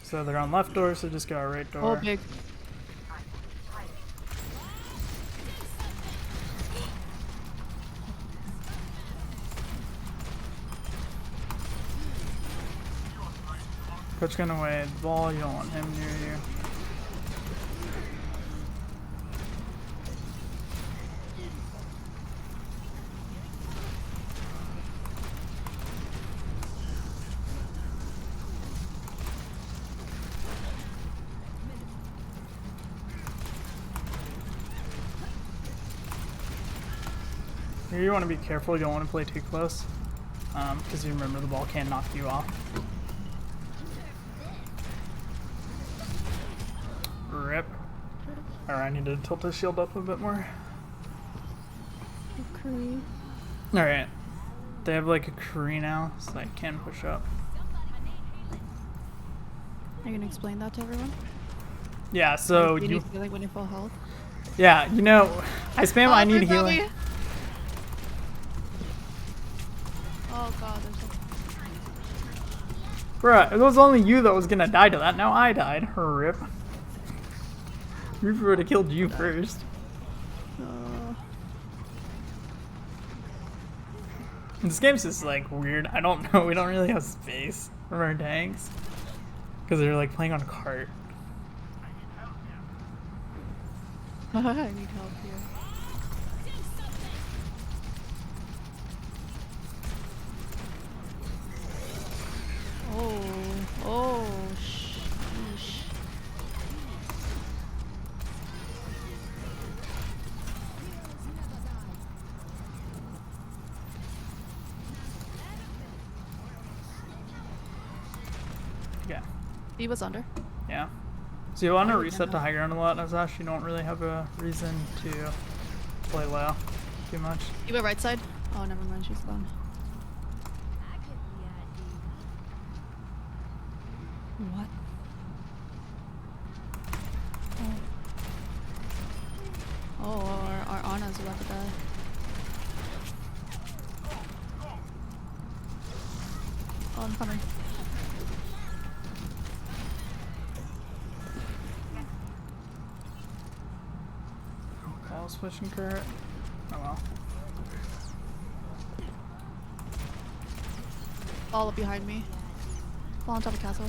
So they're on left door, so just go our right door. Oh, big. Coach gun away the ball, you don't want him near you. Here you want to be careful, you don't want to play too close. Because you remember the ball can knock you off. Rip. Alright, I need to tilt his shield up a bit more. Okay. Alright. They have like a Kree now, so I can push up. Are you gonna explain that to everyone? Yeah, so you need healing when you're full health. yeah, you know, I spam I need healing. Zombie. Oh god, there's a... Bruh, it was only you that was gonna die to that, now I died. Rip. Reaper would have killed you first. This game's just like weird. I don't know, we don't really have space for our tanks. Because they're like playing on a cart. I need help here. Oh, sheesh. Yeah. He was under. Yeah. So you want to Oh, reset yeah. to high ground a lot, as Ashe. You don't really have a reason to play low too much. You went right side? Oh, never mind, she's gone. I get the idea. What? Oh, our Anna's about to die. Oh, I'm coming. Ball switching cart. Oh well. All up behind me. Fall on top of castle.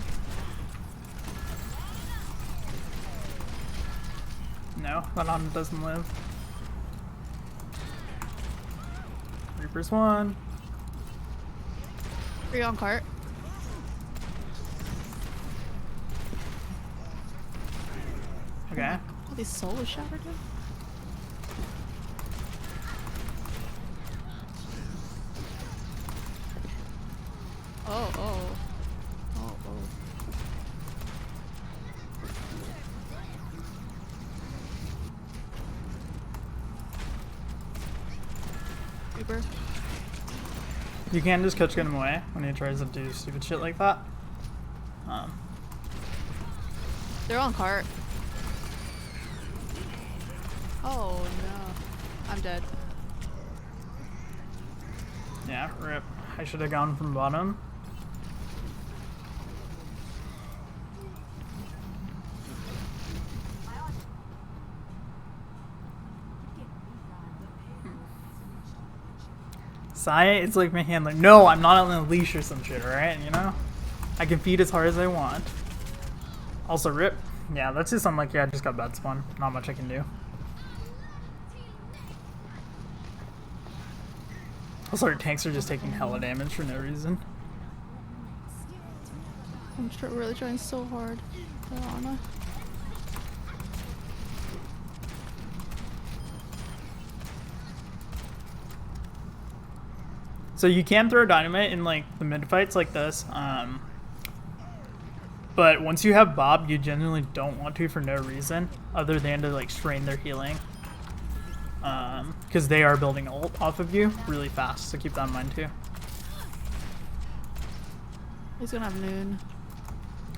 No, that on doesn't live. Reaper's one. 3 on cart. Okay. Oh, these soul is shattered him. Oh, oh. Oh, oh. Reaper. You can just coach get him away when he tries to do stupid shit like that. They're on cart. Oh no. I'm dead. Yeah, rip. I should have gone from bottom. Saya, it's like my handler. No, I'm not on a leash or some shit, alright? You know? I can feed as hard as I want. Also, rip. Yeah, that's just unlucky. I just got bad spawn. Not much I can do. Also, our tanks are just taking hella damage for no reason. I'm really trying so hard. Anna. So you can throw dynamite in like the mid fights like this, but once you have Bob, you genuinely don't want to for no reason other than to like strain their healing, because they are building ult off of you really fast. So keep that in mind too. He's gonna have noon.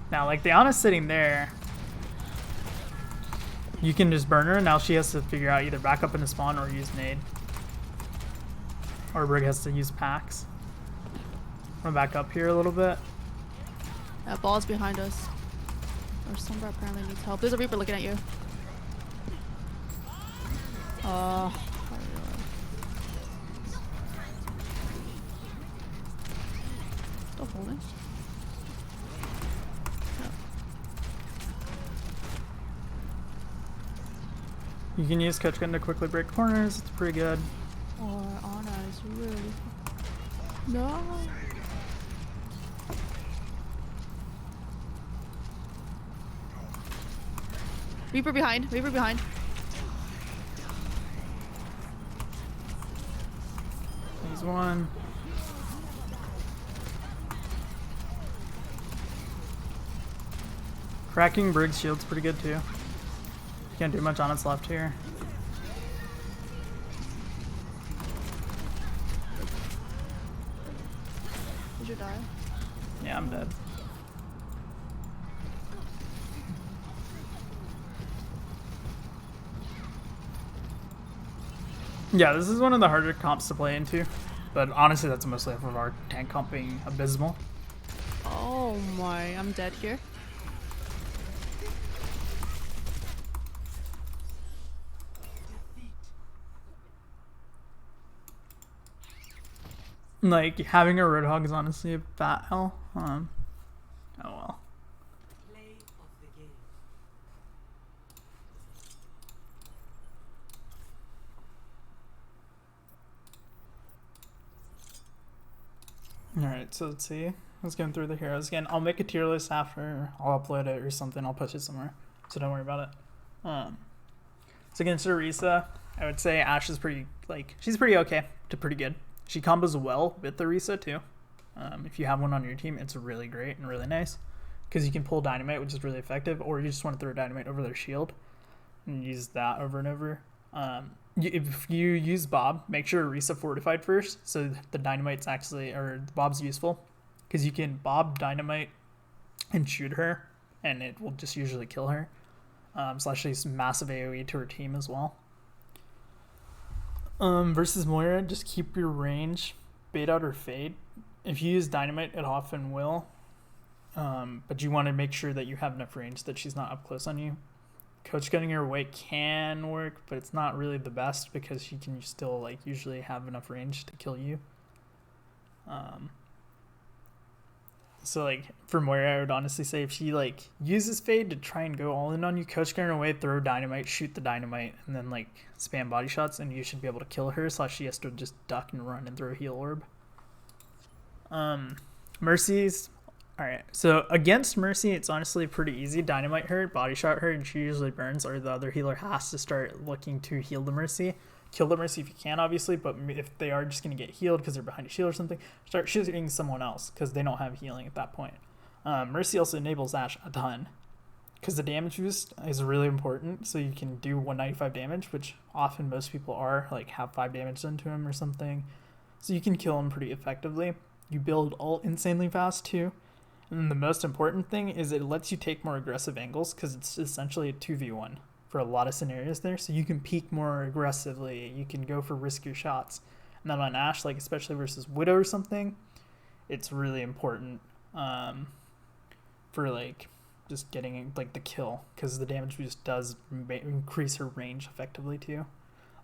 Now, like the Ana's sitting there, you can just burn her. And now she has to figure out either back up into spawn or use nade. Or Brig has to use packs. I'm gonna back up here a little bit. That ball's behind us. Or somebody apparently needs help. There's a Reaper looking at you. Still holding. You can use Coach Gun to quickly break corners. It's pretty good. Or Anna is really. No. Reaper behind. Reaper behind. There's one. Cracking Brig's shield's pretty good too. Can't do much on its left here. Did you die? Yeah, I'm dead. Yeah, this is one of the harder comps to play into, but honestly that's mostly off of our tank comp being abysmal. Oh my, I'm dead here. Like, having a Roadhog is honestly a fat hell. Oh well. Alright, so let's see. Let's go through the heroes again. I'll make a tier list after. I'll upload it or something. I'll push it somewhere. So don't worry about it. So against Orisa, I would say Ashe is pretty, like, she's pretty okay to pretty good. She combos well with Orisa too. If you have one on your team, it's really great and really nice. Because you can pull dynamite, which is really effective, or you just want to throw dynamite over their shield and use that over and over. If you use Bob, make sure Orisa fortified first, so the dynamite's actually, or Bob's useful, because you can Bob dynamite and shoot her, and it will just usually kill her. Slash she's massive AoE to her team as well. Versus Moira, just keep your range, bait out her fade. If you use dynamite, it often will. But you want to make sure that you have enough range that she's not up close on you. Coach gunning her away can work, but it's not really the best because she can still like usually have enough range to kill you. So like for Moira, I would honestly say if she like uses fade to try and go all in on you, coach gun her away, throw dynamite, shoot the dynamite, and then like spam body shots, and you should be able to kill her. Slash she has to just duck and run and throw a heal orb. Mercy's alright. So against Mercy, it's honestly pretty easy. Dynamite her, body shot her, and she usually burns, or the other healer has to start looking to heal the Mercy. Kill the Mercy if you can, obviously, but if they are just going to get healed because they're behind a shield or something, start shooting someone else because they don't have healing at that point. Mercy also enables Ashe a ton because the damage boost is really important, so you can do 195 damage, which often most people are, like have 5 damage done to him or something. So you can kill him pretty effectively. You build ult insanely fast too. And then the most important thing is it lets you take more aggressive angles because it's essentially a 2v1 for a lot of scenarios there. So you can peek more aggressively. You can go for riskier shots. And then on Ashe, like especially versus Widow or something, it's really important for like just getting like the kill because the damage boost does increase her range effectively too.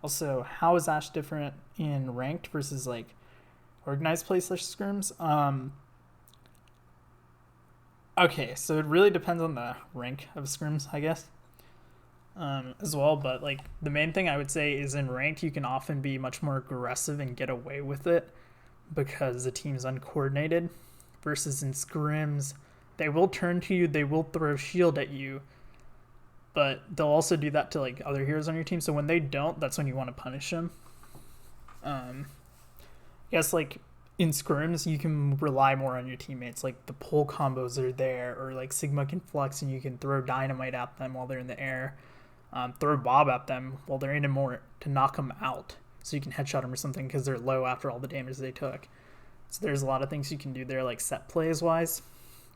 Also, how is Ashe different in ranked versus like organized play / scrims? Okay, so it really depends on the rank of scrims, I guess. as well. But like the main thing I would say is in ranked, you can often be much more aggressive and get away with it because the team's uncoordinated. Versus in scrims, they will turn to you, they will throw shield at you, but they'll also do that to like other heroes on your team. So when they don't, that's when you want to punish them. Yes, like in scrims, you can rely more on your teammates. Like the pull combos are there, or like Sigma can flex and you can throw dynamite at them while they're in the air. Throw Bob at them while they're in a more to knock them out, so you can headshot them or something because they're low after all the damage they took. So there's a lot of things you can do there, like set plays wise,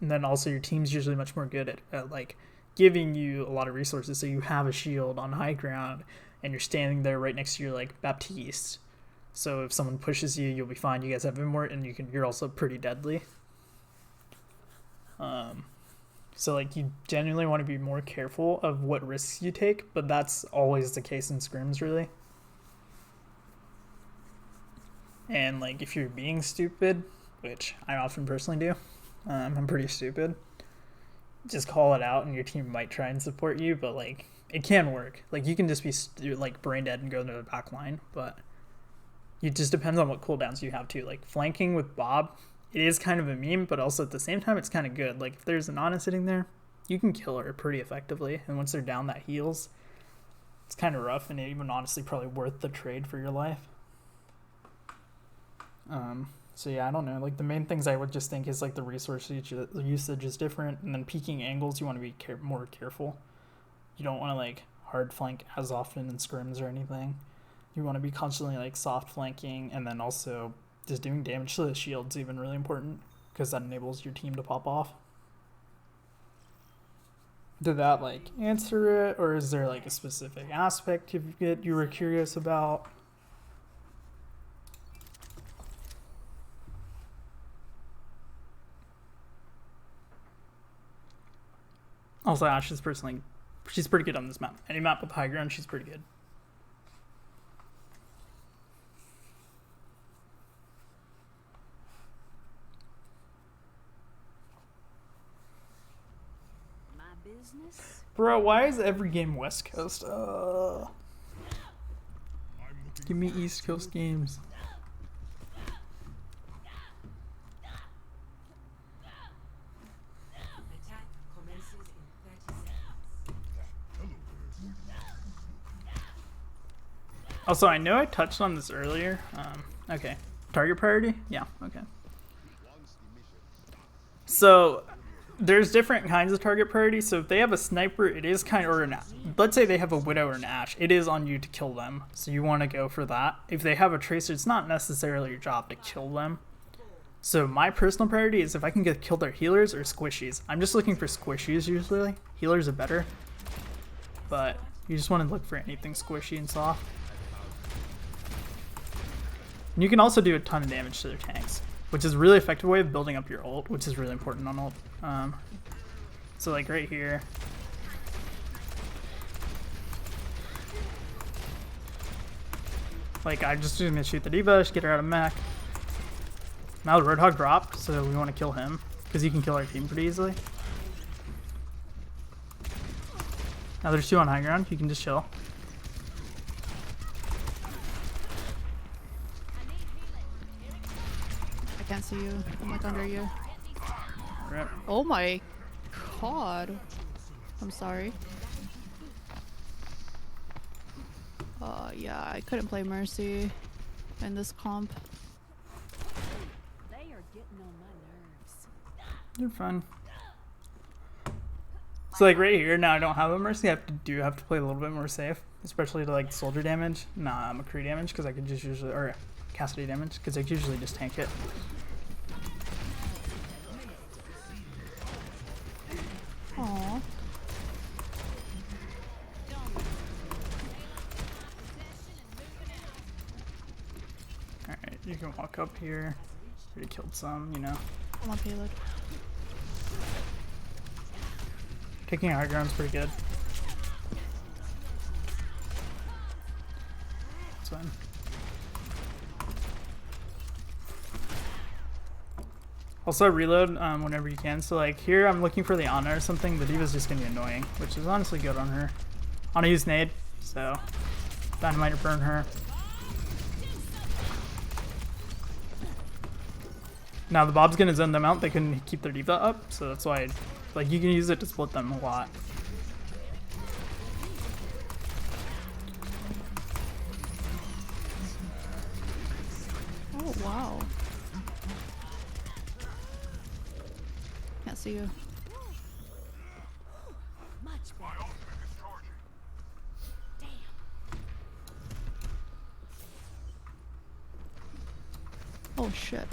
and then also your team's usually much more good at like giving you a lot of resources. So you have a shield on high ground, and you're standing there right next to your like Baptiste. So if someone pushes you, you'll be fine. You guys have Immort, and you're also pretty deadly. So like you genuinely want to be more careful of what risks you take, but that's always the case in scrims, really. And like if you're being stupid, which I often personally do, I'm pretty stupid, just call it out and your team might try and support you, but like it can work. Like you can just be like brain dead and go into the back line, but it just depends on what cooldowns you have too. Like flanking with Bob, it is kind of a meme, but also at the same time it's kind of good. Like if there's an Ana sitting there, you can kill her pretty effectively, and once they're down, that heals. It's kind of rough, and even honestly probably worth the trade for your life. So yeah, I don't know. Like the main things I would just think is like the resource usage is different, and then peeking angles you want to be more careful. You don't want to like hard flank as often in scrims or anything. You want to be constantly like soft flanking, and then also just doing damage to the shield's even really important because that enables your team to pop off. Did that like answer it, or is there like a specific aspect you were curious about? Also, Ashe is personally, she's pretty good on this map. Any map with high ground, she's pretty good. My business? Bro, why is every game West Coast? Give me East Coast games. Also, I know I touched on this earlier. Okay. Target priority? Yeah, okay. So, there's different kinds of target priority. So, if they have a sniper, it is kind of, or an, let's say they have a Widow or an Ashe, it is on you to kill them. So, you want to go for that. If they have a Tracer, it's not necessarily your job to kill them. So, my personal priority is if I can kill their healers or squishies. I'm just looking for squishies usually. Healers are better. But, you just want to look for anything squishy and soft. And you can also do a ton of damage to their tanks, which is a really effective way of building up your ult, which is really important on ult. So like right here. Like I'm just gonna shoot the D.Va, get her out of mech. Now the Roadhog dropped, so we want to kill him, because he can kill our team pretty easily. Now there's two on high ground, you can just chill. I can't see you. I'm like under you. Rip. Oh my god. I'm sorry. Yeah, I couldn't play Mercy in this comp. They are getting on my nerves. You're fine. So like right here, now I don't have a Mercy. I have to play a little bit more safe, especially to like soldier damage, McCree damage, because I could just usually, or Cassidy damage, because I could usually just tank it. Aww. Alright, you can walk up here. Already killed some, you know. I'm on payload. Taking high ground's pretty good. That's fine. Also reload whenever you can. So like here I'm looking for the Ana or something. The D.Va's just gonna be annoying, which is honestly good on her. I'm gonna use nade, so dynamite to burn her. Now the Bob's gonna zone them out. They couldn't keep their diva up, so that's why, like, you can use it to split them a lot. Oh wow. Can't see you. Much better. Damn. Oh shit.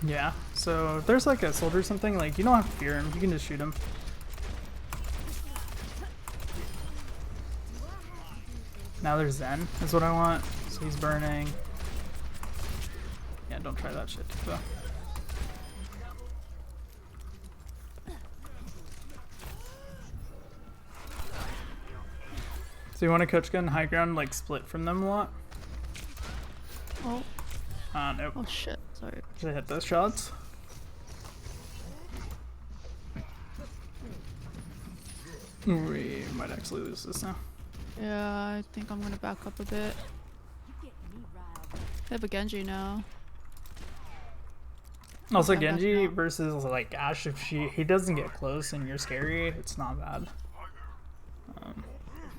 Yeah, so if there's like a soldier or something, like, you don't have to fear him. You can just shoot him. Now there's Zen, is what I want. So he's burning. Yeah, don't try that shit, though. So you want to coach gun high ground, like split from them a lot? Oh. Nope. Oh shit. Sorry. Should I hit those shots? We might actually lose this now. Yeah, I think I'm gonna back up a bit. You get me riled up. They have a Genji now. Also, Okay, I'm back Genji now. versus like Ashe, if he doesn't get close and you're scary, it's not bad.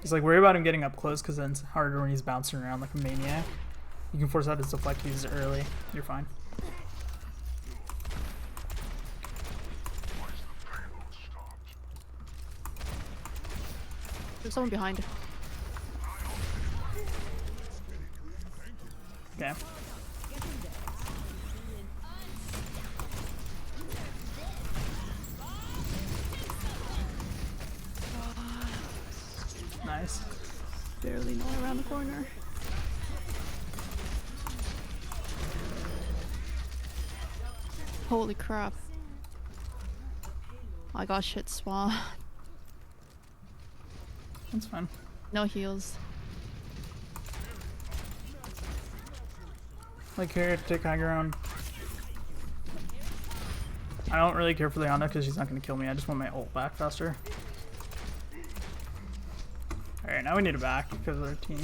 He's like, worry about him getting up close because then it's harder when he's bouncing around like a maniac. You can force out his deflect, use it early. You're fine. There's someone behind. Okay. Nice. Barely know around the corner. Holy crap. I got shit spawn. That's fine. No heals. Like here, take high ground. I don't really care for Leona because she's not going to kill me. I just want my ult back faster. Alright, now we need it back because of our team.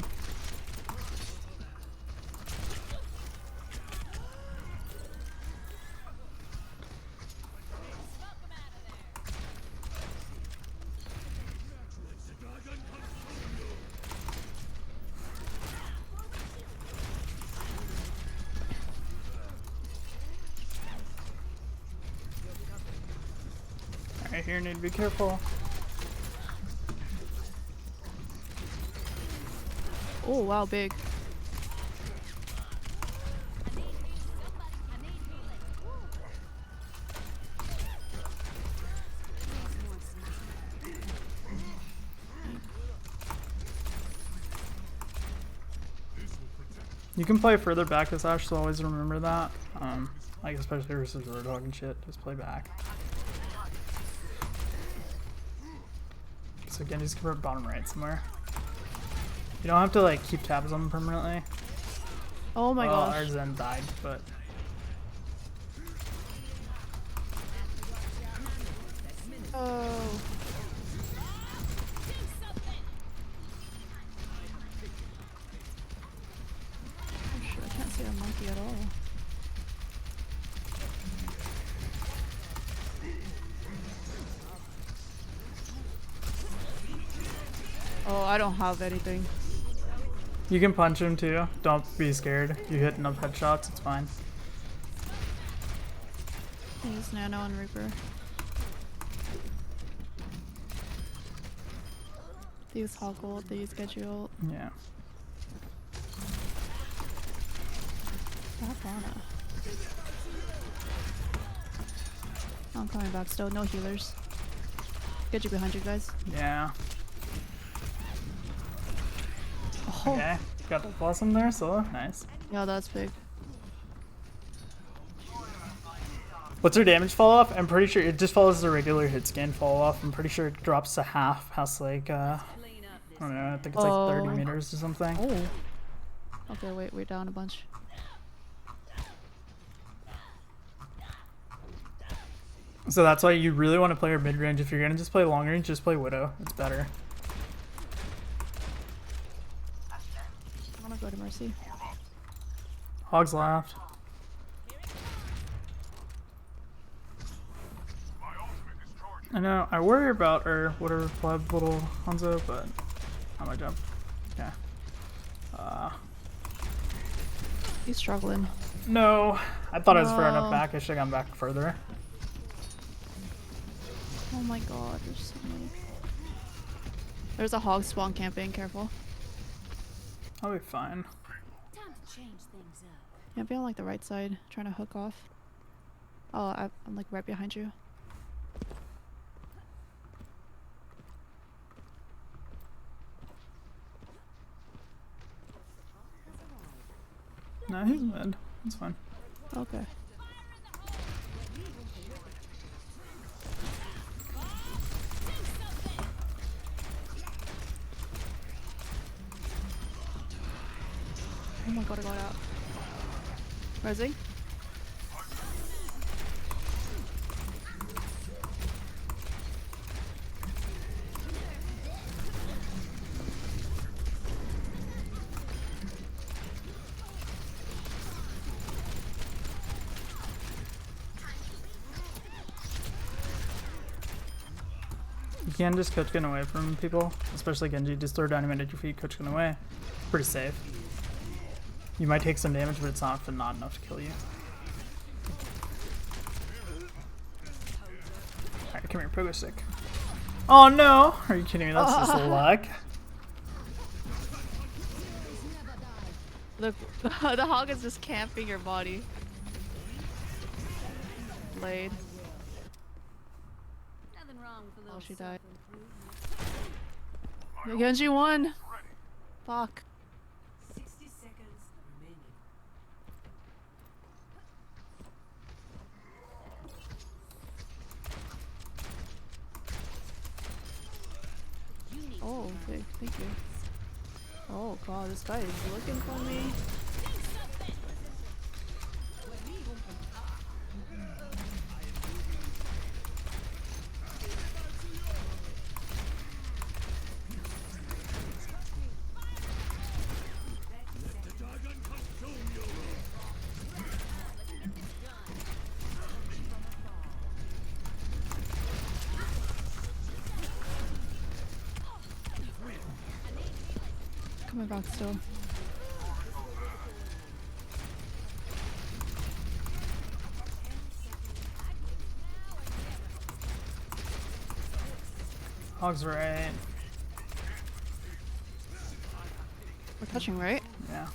Alright, here, need to be careful. Oh wow, big. You can play further back as Ashe, so always remember that. Like especially versus Roadhog and shit, just play back. So again, just cover bottom right somewhere. You don't have to like keep tabs on them permanently. Oh my Well, gosh. our Zen died, but Oh. Oh shit, I can't see a monkey at all. Oh, I don't have anything. you can punch him too. Don't be scared. You hit enough headshots, it's fine. I use Nano and Reaper. They use Hog ult, they use Genji ult. Yeah. I have Lana. I'm coming back still, no healers. Genji behind you guys. Yeah. Oh, Okay. Got the blossom there, so nice. yeah, that's big. What's her damage fall off? I'm pretty sure it just follows the regular hit scan fall off. I'm pretty sure it drops to half past like I don't know, I think it's like 30 Oh. meters or something. Oh. Okay, wait, we're down a bunch. So that's why you really want to play your mid range. If you're gonna just play long range, just play Widow. It's better. I'm gonna go to Mercy. Hogs left. I know. I worry about or whatever pleb little Hanzo, but not my job. Yeah. He's struggling. No. I thought I was far enough No. back. I should have gone back further. Oh my god, there's so many. There's a hog spawn camping, careful. I'll be fine. Time to change things up. Yeah, be on like the right side, trying to hook off. Oh, I'm like right behind you. No, he's mid. It's fine. Okay. Oh my god, I got out. Resi? You can just coach gun away from people, especially Genji. Just throw dynamite at your feet, coach gun away. It's pretty safe. You might take some damage, but it's not enough to kill you. Alright, come here, pogo stick. Oh no! Are you kidding me? That's just luck. The the hog is just camping your body. Blade. Nothing wrong with a little Oh, she died. self-improvement. Genji won! Fuck. 60 seconds remaining. You need Oh, okay, thank you. Oh god, this guy is looking for me. Coming back still. Hog's right. We're touching, right? Yeah.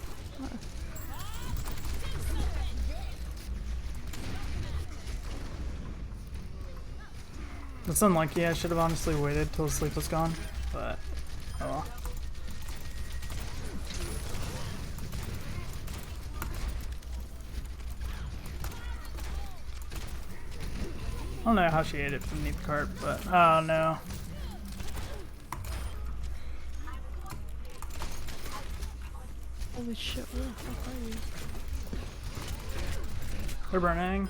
That's unlucky. I should have honestly waited till sleep was gone, but oh well. I don't know how she ate it from beneath the cart, but oh no. Holy shit, where the fuck are you? They're burning.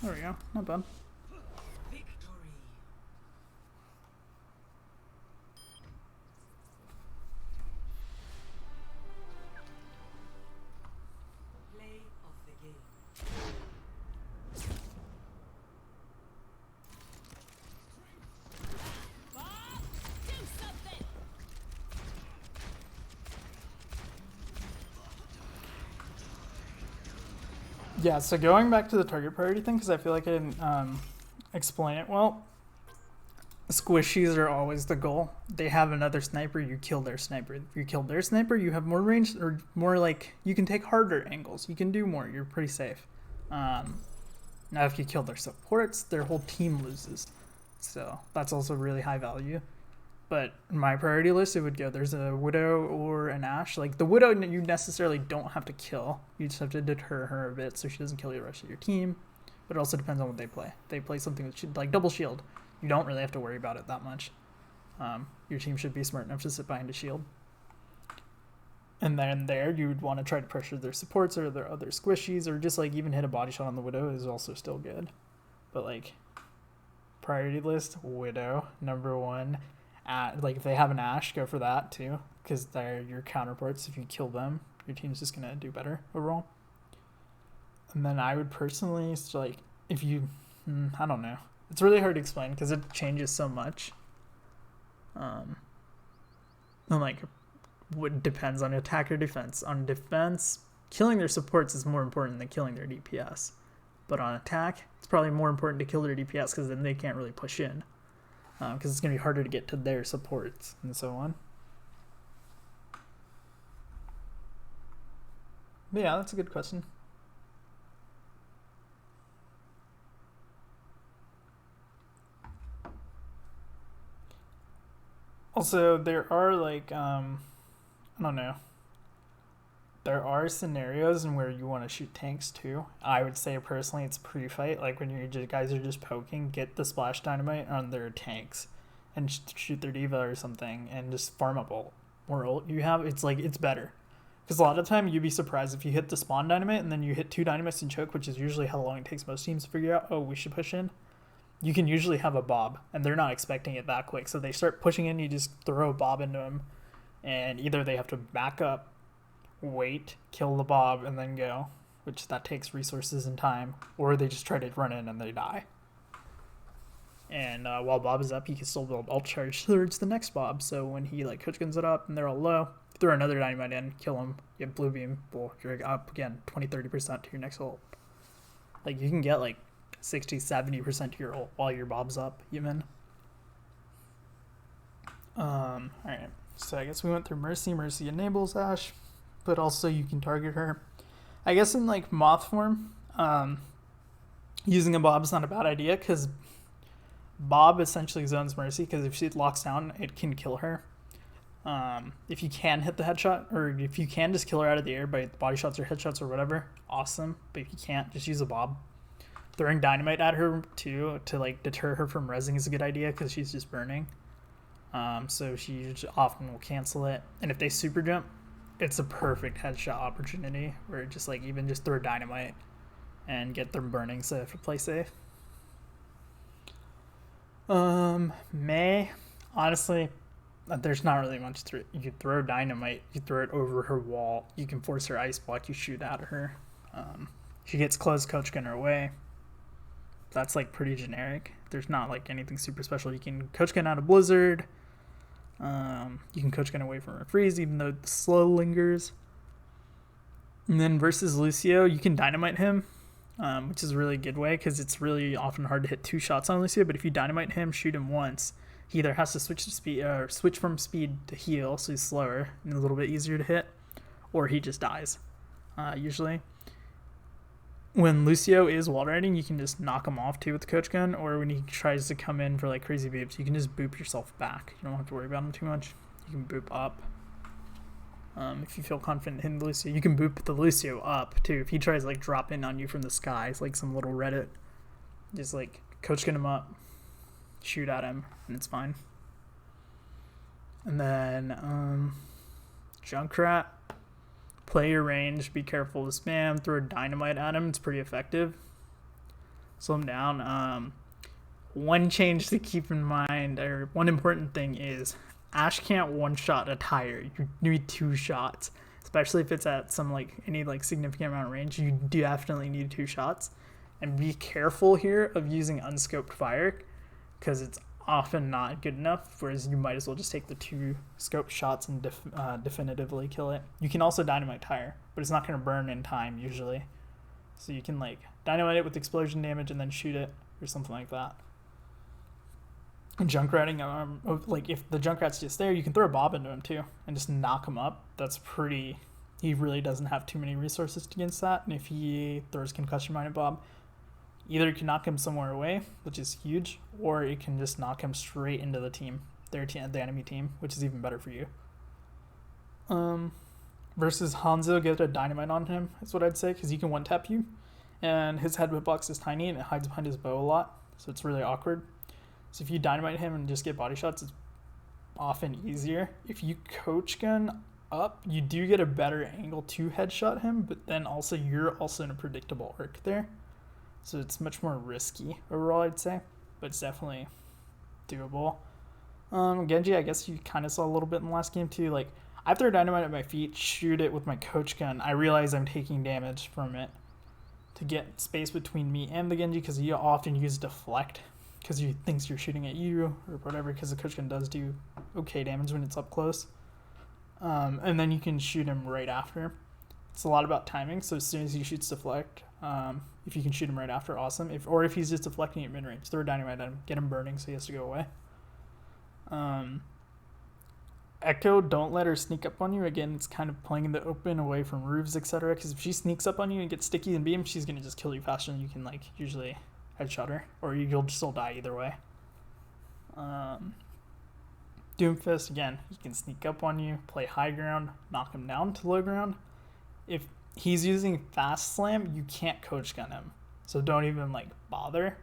There we go. Not bad. Yeah, so going back to the target priority thing, because I feel like I didn't explain it well. Squishies are always the goal. They have another sniper, you kill their sniper. If you kill their sniper, you have more range, or more like, you can take harder angles. You can do more, you're pretty safe. Now if you kill their supports, their whole team loses. So that's also really high value. But in my priority list, it would go, there's a Widow or an Ashe. Like, the Widow, you necessarily don't have to kill. You just have to deter her a bit so she doesn't kill the rest of your team. But it also depends on what they play. They play something with, like, double shield. You don't really have to worry about it that much. Your team should be smart enough to sit behind a shield. And then there, you would want to try to pressure their supports or their other squishies, or just like even hit a body shot on the Widow is also still good. But like, priority list, Widow, number one. Like if they have an Ashe, go for that too, because they're your counterparts. If you kill them, your team's just gonna do better overall. And then I would personally like if you, I don't know, it's really hard to explain because it changes so much. And like, what depends on attack or defense. On defense, killing their supports is more important than killing their DPS. But on attack, it's probably more important to kill their DPS because then they can't really push in. Because it's going to be harder to get to their supports and so on. But yeah, that's a good question. Also, there are like, I don't know. There are scenarios in where you want to shoot tanks too. I would say personally it's pre-fight, like when you guys are just poking, get the splash dynamite on their tanks and shoot their diva or something and just farm up more ult you have. It's like, it's better. Because a lot of the time you'd be surprised if you hit the spawn dynamite and then you hit 2 dynamites and choke, which is usually how long it takes most teams to figure out, oh, we should push in. You can usually have a bob and they're not expecting it that quick. So they start pushing in, you just throw a bob into them and either they have to back up, wait, kill the bob, and then go, which that takes resources and time, or they just try to run in and they die. And while bob is up, he can still build ult charge towards the next bob, so when he like coach guns it up and they're all low, throw another dynamite in, kill him, get blue beam, well, you're up again 20-30% to your next ult. Like you can get like 60-70% to your ult while your bob's up even. Alright, so I guess we went through Mercy. Mercy enables Ashe, but also you can target her. I guess in like moth form, using a bob is not a bad idea because bob essentially zones Mercy, because if she locks down, it can kill her. If you can hit the headshot, or if you can just kill her out of the air by body shots or headshots or whatever, awesome. But if you can't, just use a bob. Throwing dynamite at her too to like deter her from rezzing is a good idea because she's just burning. So she often will cancel it. And if they super jump, it's a perfect headshot opportunity where just like even just throw dynamite and get them burning so they have to play safe. May, honestly, there's not really much to it. You throw dynamite, you throw it over her wall, you can force her ice block, you shoot at her. She gets close, coach gun her away. That's like pretty generic. There's not like anything super special. You can coach gun out of blizzard. You can coach gun away from a freeze, even though the slow lingers. And then versus Lucio, you can dynamite him, which is a really good way because it's really often hard to hit 2 shots on Lucio. But if you dynamite him, shoot him once, he either has to switch to speed or switch from speed to heal, so he's slower and a little bit easier to hit, or he just dies. Usually, when Lucio is wall riding, you can just knock him off too with the coach gun, or when he tries to come in for like crazy boops, you can just boop yourself back. You don't have to worry about him too much. You can boop up. If you feel confident hitting Lucio, you can boop the Lucio up too. If he tries like drop in on you from the skies, like some little Reddit, just like coach gun him up, shoot at him, and it's fine. And then Junkrat, play your range, be careful to spam, throw a dynamite at him, it's pretty effective. Slow him down. One change to keep in mind, or one important thing is, Ashe can't one-shot a tire. You need 2 shots, especially if it's at some like any like significant amount of range. You definitely need 2 shots, and be careful here of using unscoped fire because it's often not good enough, whereas you might as well just take the 2 scoped shots and definitively kill it. You can also dynamite tire, but it's not going to burn in time usually, so you can like dynamite it with explosion damage and then shoot it or something like that. Junkratting, like if the Junkrat's just there, you can throw a bob into him too and just knock him up. That's pretty, he really doesn't have too many resources against that, and if he throws concussion minded bob, either it can knock him somewhere away, which is huge, or it can just knock him straight into the team, the enemy team, which is even better for you. Versus Hanzo, get a dynamite on him, is what I'd say, because he can one-tap you, and his head hitbox is tiny, and it hides behind his bow a lot, so it's really awkward. So if you dynamite him and just get body shots, it's often easier. If you coach gun up, you do get a better angle to headshot him, but then also you're also in a predictable arc there. So it's much more risky overall, I'd say, but it's definitely doable. Genji, I guess you kind of saw a little bit in the last game too. Like, I throw dynamite at my feet, shoot it with my coach gun. I realize I'm taking damage from it to get space between me and the Genji, because he often uses deflect because he thinks you're shooting at you or whatever, because the coach gun does do okay damage when it's up close. And then you can shoot him right after. It's a lot about timing, so as soon as he shoots deflect, if you can shoot him right after, awesome. If he's just deflecting at mid-range, throw dynamite at him, get him burning so he has to go away. Echo, don't let her sneak up on you. Again, it's kind of playing in the open away from roofs, etc. Because if she sneaks up on you and gets sticky and beam, she's going to just kill you faster than you can, like, usually headshot her. Or you'll still die either way. Doomfist, again, he can sneak up on you, play high ground, knock him down to low ground. If he's using fast slam, you can't coach gun him. So don't even, like, bother.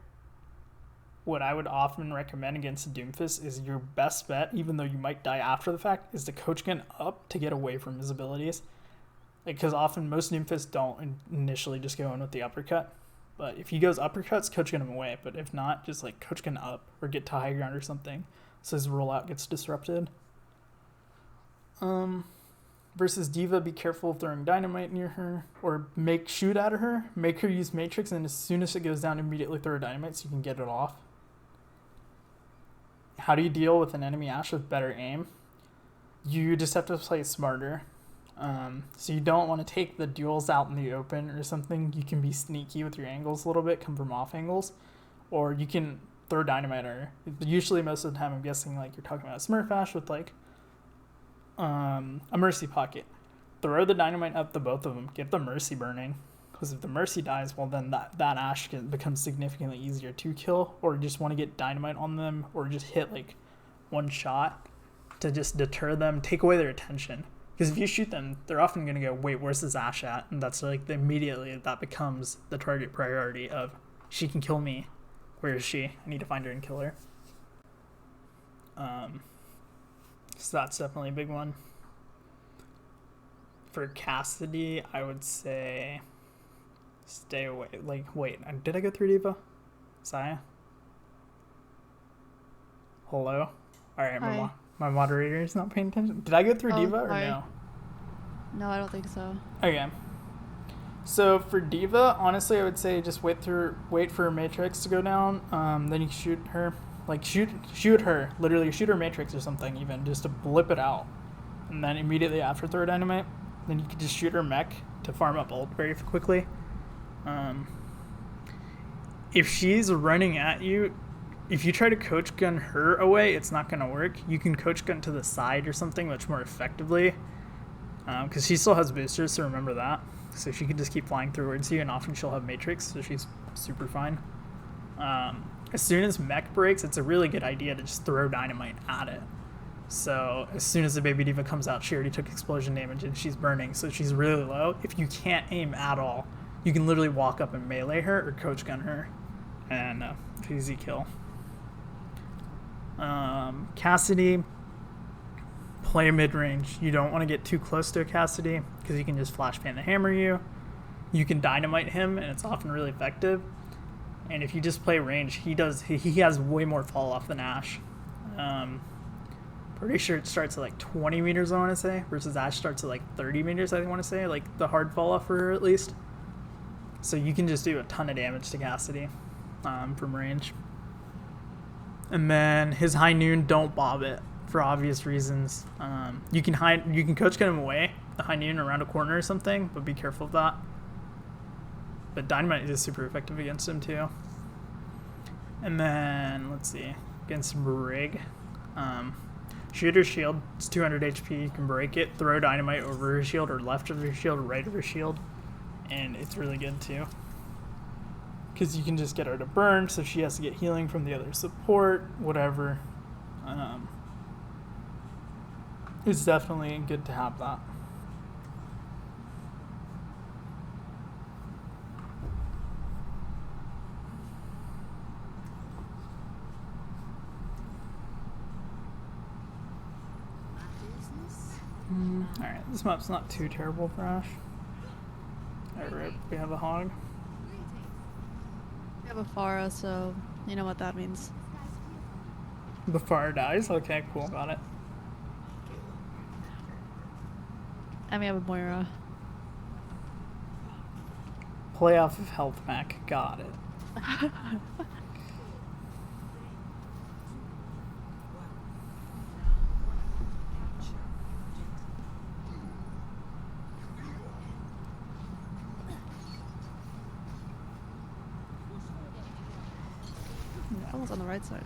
What I would often recommend against Doomfist is your best bet, even though you might die after the fact, is to coach gun up to get away from his abilities. Because often most Doomfists don't initially just go in with the uppercut. But if he goes uppercuts, coach gun him away. But if not, just like coach gun up or get to high ground or something, so his rollout gets disrupted. Versus Diva, be careful of throwing dynamite near her, or shoot at her, make her use Matrix, and as soon as it goes down, immediately throw a dynamite so you can get it off. How do you deal with an enemy Ashe with better aim? You just have to play smarter. So you don't want to take the duels out in the open or something. You can be sneaky with your angles a little bit, come from off angles, or you can throw dynamite at her. Usually most of the time I'm guessing like you're talking about a Smurf Ashe with like a Mercy pocket. Throw the dynamite up the both of them, get the Mercy burning. Because if the Mercy dies, well then that Ashe becomes significantly easier to kill, or you just want to get dynamite on them, or just hit like one shot to just deter them, take away their attention. Because if you shoot them, they're often going to go, wait, where's this Ashe at? And that's like immediately that becomes the target priority of, she can kill me. Where is she? I need to find her and kill her. So that's definitely a big one. For Cassidy, I would say stay away. Like, wait, did I go through Diva? Saya? Hello? Alright, my moderator is not paying attention. Did I go through Diva or no? No, I don't think so. Okay. So for Diva, honestly, I would say just wait for Matrix to go down. Then you can shoot her. Like, shoot her. Literally, shoot her Matrix or something even, just to blip it out. And then immediately after throw dynamite, then you can just shoot her mech to farm up ult very quickly. If she's running at you, if you try to coach gun her away, it's not going to work. You can coach gun to the side or something much more effectively, because she still has boosters, so remember that. So she can just keep flying towards you, and often she'll have Matrix, so she's super fine. As soon as mech breaks, it's a really good idea to just throw dynamite at it. So as soon as the baby diva comes out, she already took explosion damage and she's burning, so she's really low. If you can't aim at all, you can literally walk up and melee her or coach gun her, and easy kill. Cassidy, play mid-range. You don't want to get too close to a Cassidy because he can just flash pan to hammer you. You can dynamite him and it's often really effective. And if you just play range, he has way more fall off than Ashe. Pretty sure it starts at like 20 meters, I want to say, versus Ashe starts at like 30 meters, I want to say, like the hard fall off for her at least. So you can just do a ton of damage to Cassidy from range. And then his high noon, don't bob it for obvious reasons. You can coach gun him away, the high noon around a corner or something, but be careful of that. But dynamite is super effective against him too. And then let's see, against Brig, shoot her shield. It's 200 HP. You can break it. Throw dynamite over her shield, or left of her shield, or right of her shield, and it's really good too. Because you can just get her to burn, so she has to get healing from the other support, whatever. It's definitely good to have that. My business? Alright, this map's not too terrible for Ashe. Alright, rip, we have a hog. We have a Pharah, so you know what that means. The fire dies? Okay, cool, got it. And we have a Moira. Play off of health Mac, got it. That was on the right side.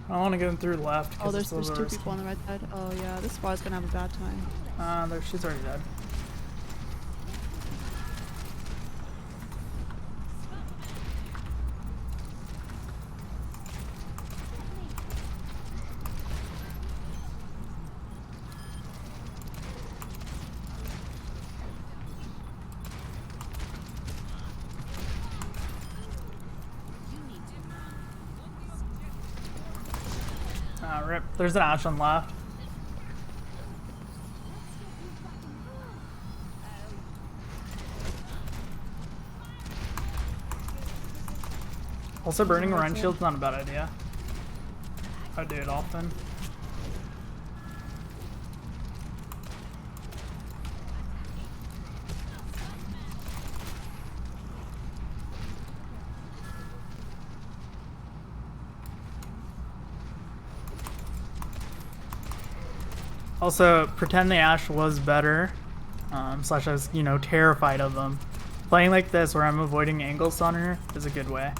I don't want to get him through left. Oh, 'cause there's it's a little two risky. people on the right side. Oh yeah, this bar's gonna have a bad time. There, she's already dead. Rip. There's an Ashe on left. Also, burning a run shield's not a bad idea. I do it often. Also, pretend the Ashe was better. Slash I was, you know, terrified of them. Playing like this where I'm avoiding angles on her is a good way.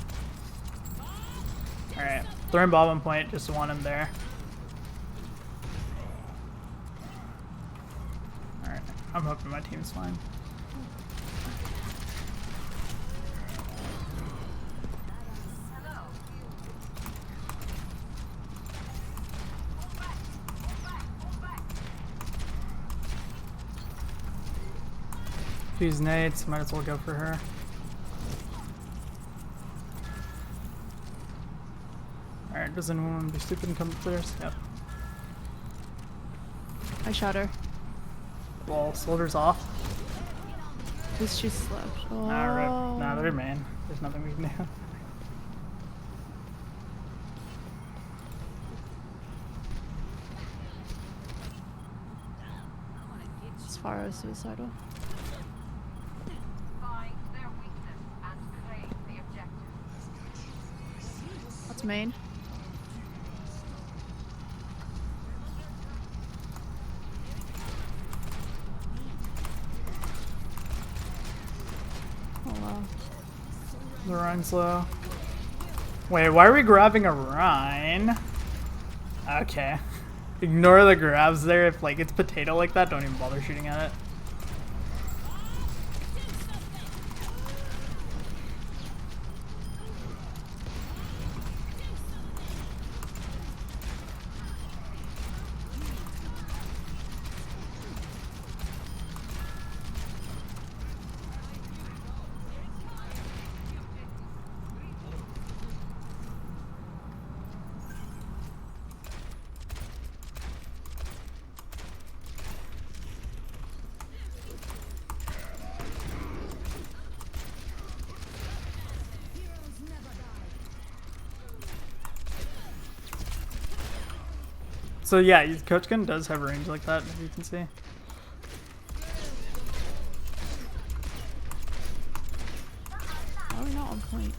Alright, throwing Bob on point, just want him there. Alright, I'm hoping my team's fine. She's nades, might as well go for her. Alright, does anyone want to be stupid and come up theirs? Yep. I shot her. Well, soldier's off. She's left. Oh. Nah, they're main. There's nothing we can do. As far as suicidal. That's main. Oh wow. The Rhine's low. Wait, why are we grabbing a Rhine? Okay. Ignore the grabs there. If like it's potato like that, don't even bother shooting at it. So yeah, Coach Gun does have a range like that, as you can see. Why are we not on point?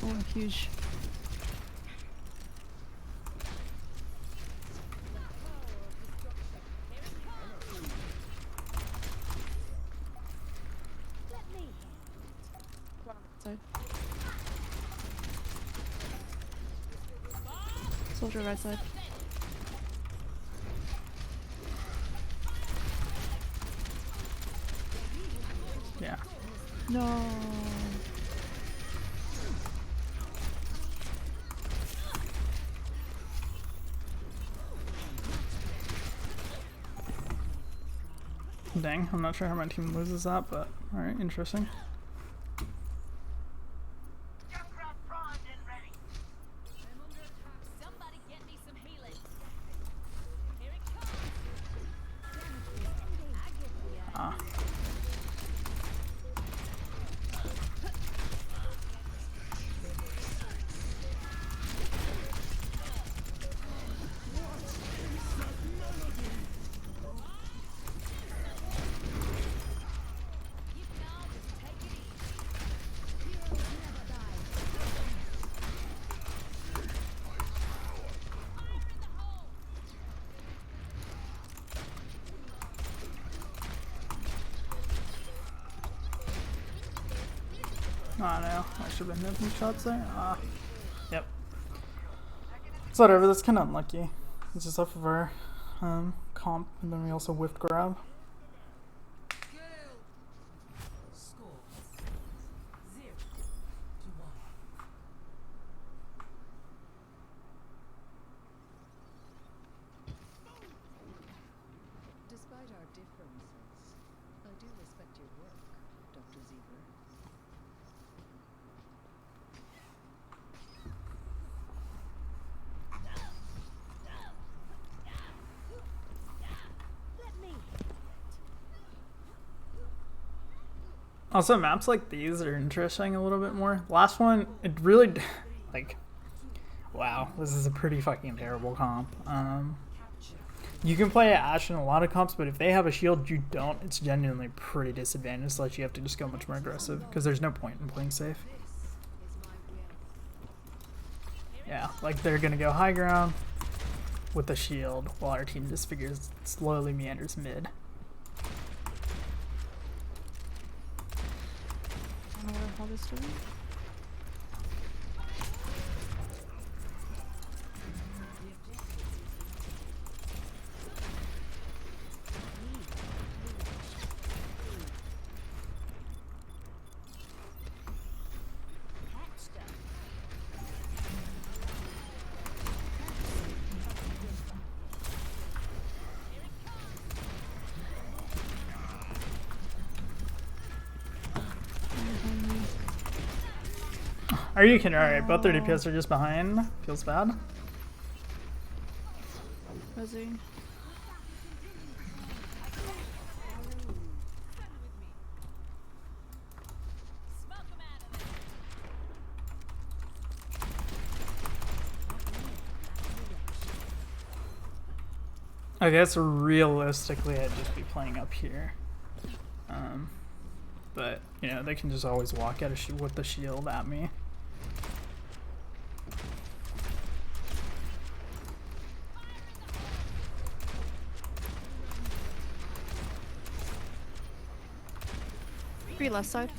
Oh, huge. Side. Soldier right side. Yeah. No. Dang, I'm not sure how my team loses that, but alright, interesting. Oh no, I should have been hitting shots there. Ah, yep. It's whatever, that's kind of unlucky. It's just off of our comp, and then we also whiffed grab. Despite our differences, I do respect your work, Dr. Ziegler. Let me. Also, maps like these are interesting a little bit more. Last one, it really, like, wow, this is a pretty fucking terrible comp. You can play Ashe in a lot of comps, but if they have a shield, you don't. It's genuinely pretty disadvantaged, so you have to just go much more aggressive, because there's no point in playing safe. Yeah, like they're gonna go high ground with the shield, while our team just figures slowly meanders mid. I don't know what the hell this doing. Are you kidding? Alright, both their DPS are just behind. Feels bad. Was he? I guess realistically I'd just be playing up here. But, you know, they can just always walk at with the shield at me. Three left side.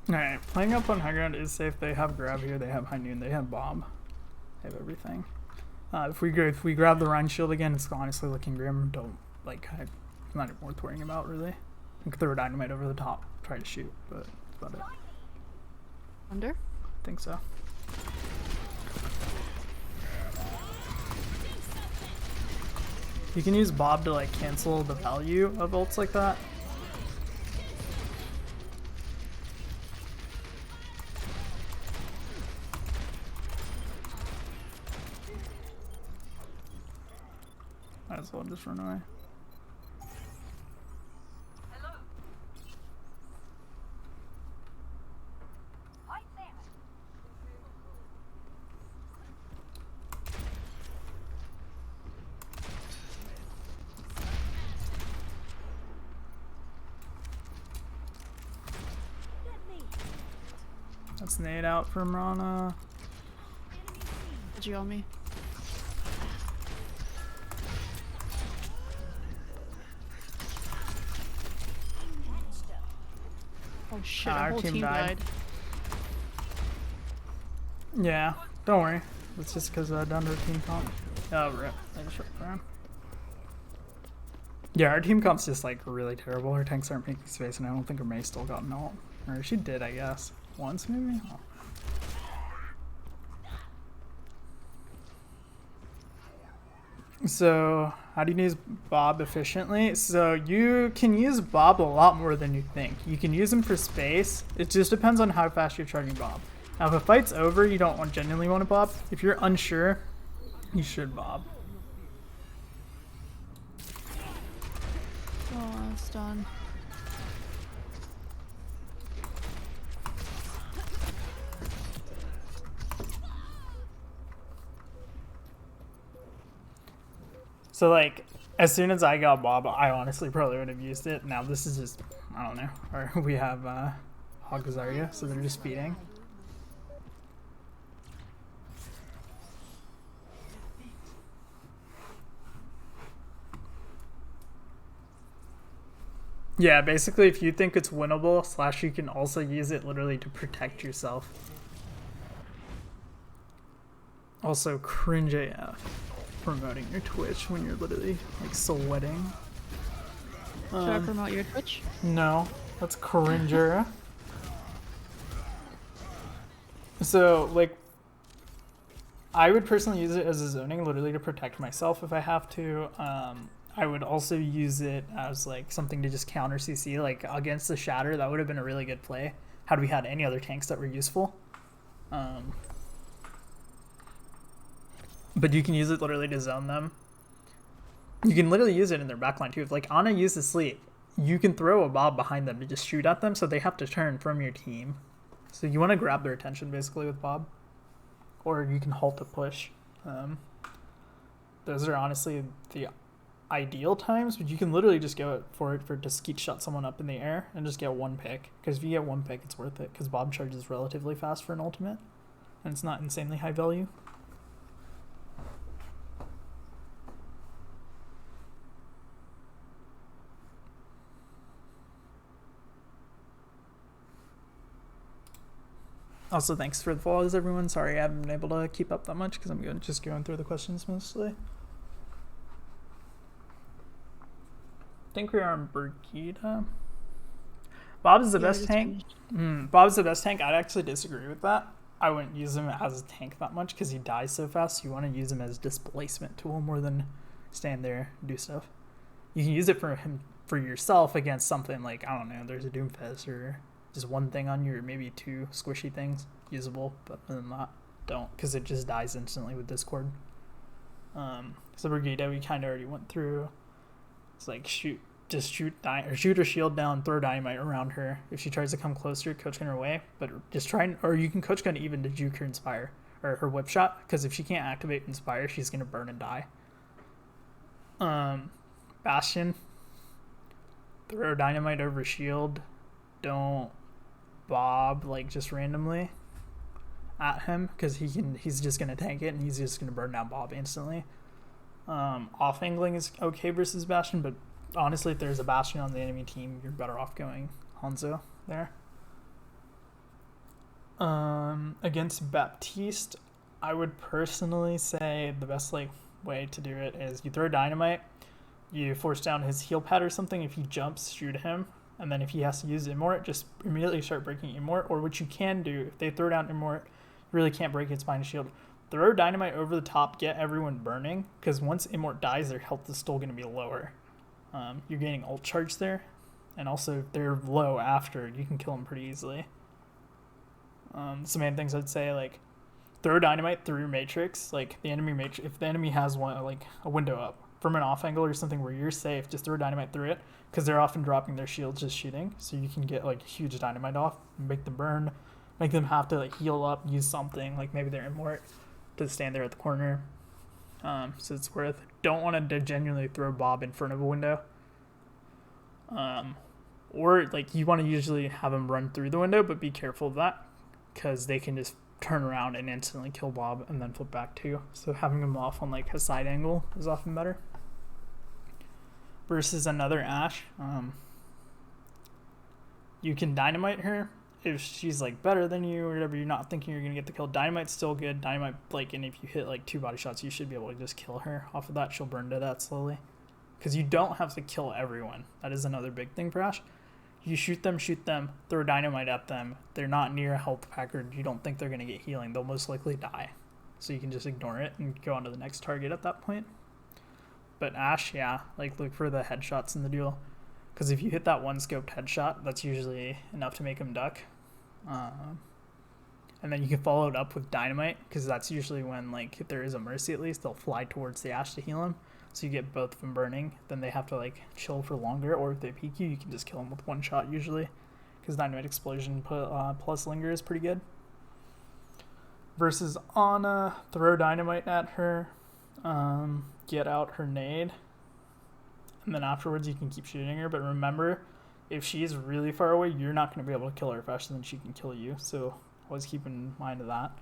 Alright, playing up on high ground is safe. They have grab here, they have high noon, they have bomb. They have everything. If we grab the Rhine shield again, it's honestly looking grim. Don't, like, it's not even worth worrying about, really. We could throw a dynamite over the top, try to shoot, but that's about it. Under? I think so. You can use Bob to, like, cancel the value of ults like that. Might as well just run away. Hello. Right there. That's nade out from Rana. Did you on me? Oh shit, our whole team died. Yeah, don't worry. It's just because down to team comp. Oh, rip. I just ripped around. Yeah, our team comp's just like really terrible. Our tanks aren't making space, and I don't think her May still got an ult. Or she did, I guess. Once, maybe? Oh. So, how do you use Bob efficiently? So, you can use Bob a lot more than you think. You can use him for space. It just depends on how fast you're charging Bob. Now, if a fight's over, you don't genuinely want to Bob. If you're unsure, you should Bob. Oh, it's done. So, like, as soon as I got Bob, I honestly probably would have used it. Now, this is just, I don't know. Or we have Hog Zarya, so they're just feeding. Yeah, basically if you think it's winnable, slash you can also use it literally to protect yourself. Also cringe AF promoting your Twitch when you're literally like sweating. Should I promote your Twitch? No, that's cringer. So like I would personally use it as a zoning literally to protect myself if I have to. I would also use it as like something to just counter CC, like against the Shatter. That would have been a really good play had we had any other tanks that were useful. But you can use it literally to zone them. You can literally use it in their backline too. If like Ana uses sleep, you can throw a Bob behind them to just shoot at them, so they have to turn from your team. So you want to grab their attention basically with Bob, or you can halt a push. Those are honestly the ideal times, but you can literally just go for it for to skeet shot someone up in the air and just get one pick. Because if you get one pick, it's worth it. Because Bob charges relatively fast for an ultimate, and it's not insanely high value. Also, thanks for the follows, everyone. Sorry I haven't been able to keep up that much because I'm just going through the questions mostly. I think we are on Brigida. Bob is the best tank. Bob is the best tank. I'd actually disagree with that. I wouldn't use him as a tank that much because he dies so fast. So you want to use him as a displacement tool more than stand there and do stuff. You can use it for him for yourself against something like, I don't know, there's a Doomfist or just one thing on your maybe two squishy things usable, but other than that, don't, because it just dies instantly with Discord. So Brigida we kind of already went through. It's like shoot or shield down, throw dynamite around her. If she tries to come closer, coach gun her away, but just try or you can coach gun even to juke her Inspire or her whip shot, because if she can't activate Inspire, she's gonna burn and die. Bastion, throw dynamite over shield. Don't Bob like just randomly at him, because he's just gonna tank it and he's just gonna burn down Bob instantly. Off angling is okay versus Bastion, but honestly if there's a Bastion on the enemy team, you're better off going Hanzo there. Against Baptiste, I would personally say the best like way to do it is you throw dynamite, you force down his heal pad or something. If he jumps, shoot him. And then if he has to use Immort, just immediately start breaking Immort. Or what you can do, if they throw down Immort, you really can't break its spine shield. Throw dynamite over the top, get everyone burning, because once Immort dies, their health is still going to be lower. You're gaining ult charge there. And also, if they're low after, you can kill them pretty easily. Some main things I'd say, like, throw dynamite through Matrix. Like, the enemy Matrix, if the enemy has one, like, a window up from an off angle or something where you're safe, just throw dynamite through it, because they're often dropping their shields just shooting, so you can get like huge dynamite off, make them burn, make them have to like heal up, use something like maybe they're Immort to stand there at the corner. So it's worth. Don't want to genuinely throw Bob in front of a window, or like you want to usually have him run through the window, but be careful of that because they can just turn around and instantly kill Bob and then flip back too. So having him off on like a side angle is often better. Versus another Ashe, you can dynamite her if she's like better than you or whatever. You're not thinking you're gonna get the kill. Dynamite's still good. Dynamite, like, and if you hit like 2 body shots, you should be able to just kill her off of that. She'll burn to that slowly, because you don't have to kill everyone. That is another big thing for Ashe. You shoot them, throw dynamite at them. They're not near a health packer. You don't think they're gonna get healing. They'll most likely die, so you can just ignore it and go on to the next target at that point. But Ashe, yeah, like look for the headshots in the duel, because if you hit that one scoped headshot, that's usually enough to make him duck. And then you can follow it up with dynamite, because that's usually when, like, if there is a mercy at least, they'll fly towards the Ashe to heal him. So you get both of them burning. Then they have to like chill for longer, or if they peek you, you can just kill them with one shot usually, because dynamite explosion plus linger is pretty good. Versus Ana, throw dynamite at her. Get out her nade, and then afterwards you can keep shooting her, but remember if she's really far away, you're not going to be able to kill her faster than she can kill you. So always keep in mind of that.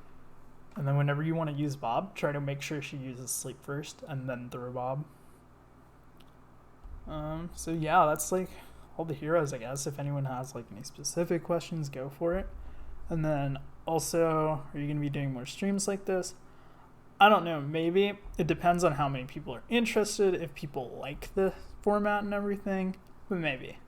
And then whenever you want to use Bob, try to make sure she uses sleep first and then throw Bob. So yeah, that's like all the heroes, I guess. If anyone has like any specific questions, go for it. And then also, are you going to be doing more streams like this? I don't know, maybe. It depends on how many people are interested, if people like the format and everything, but maybe.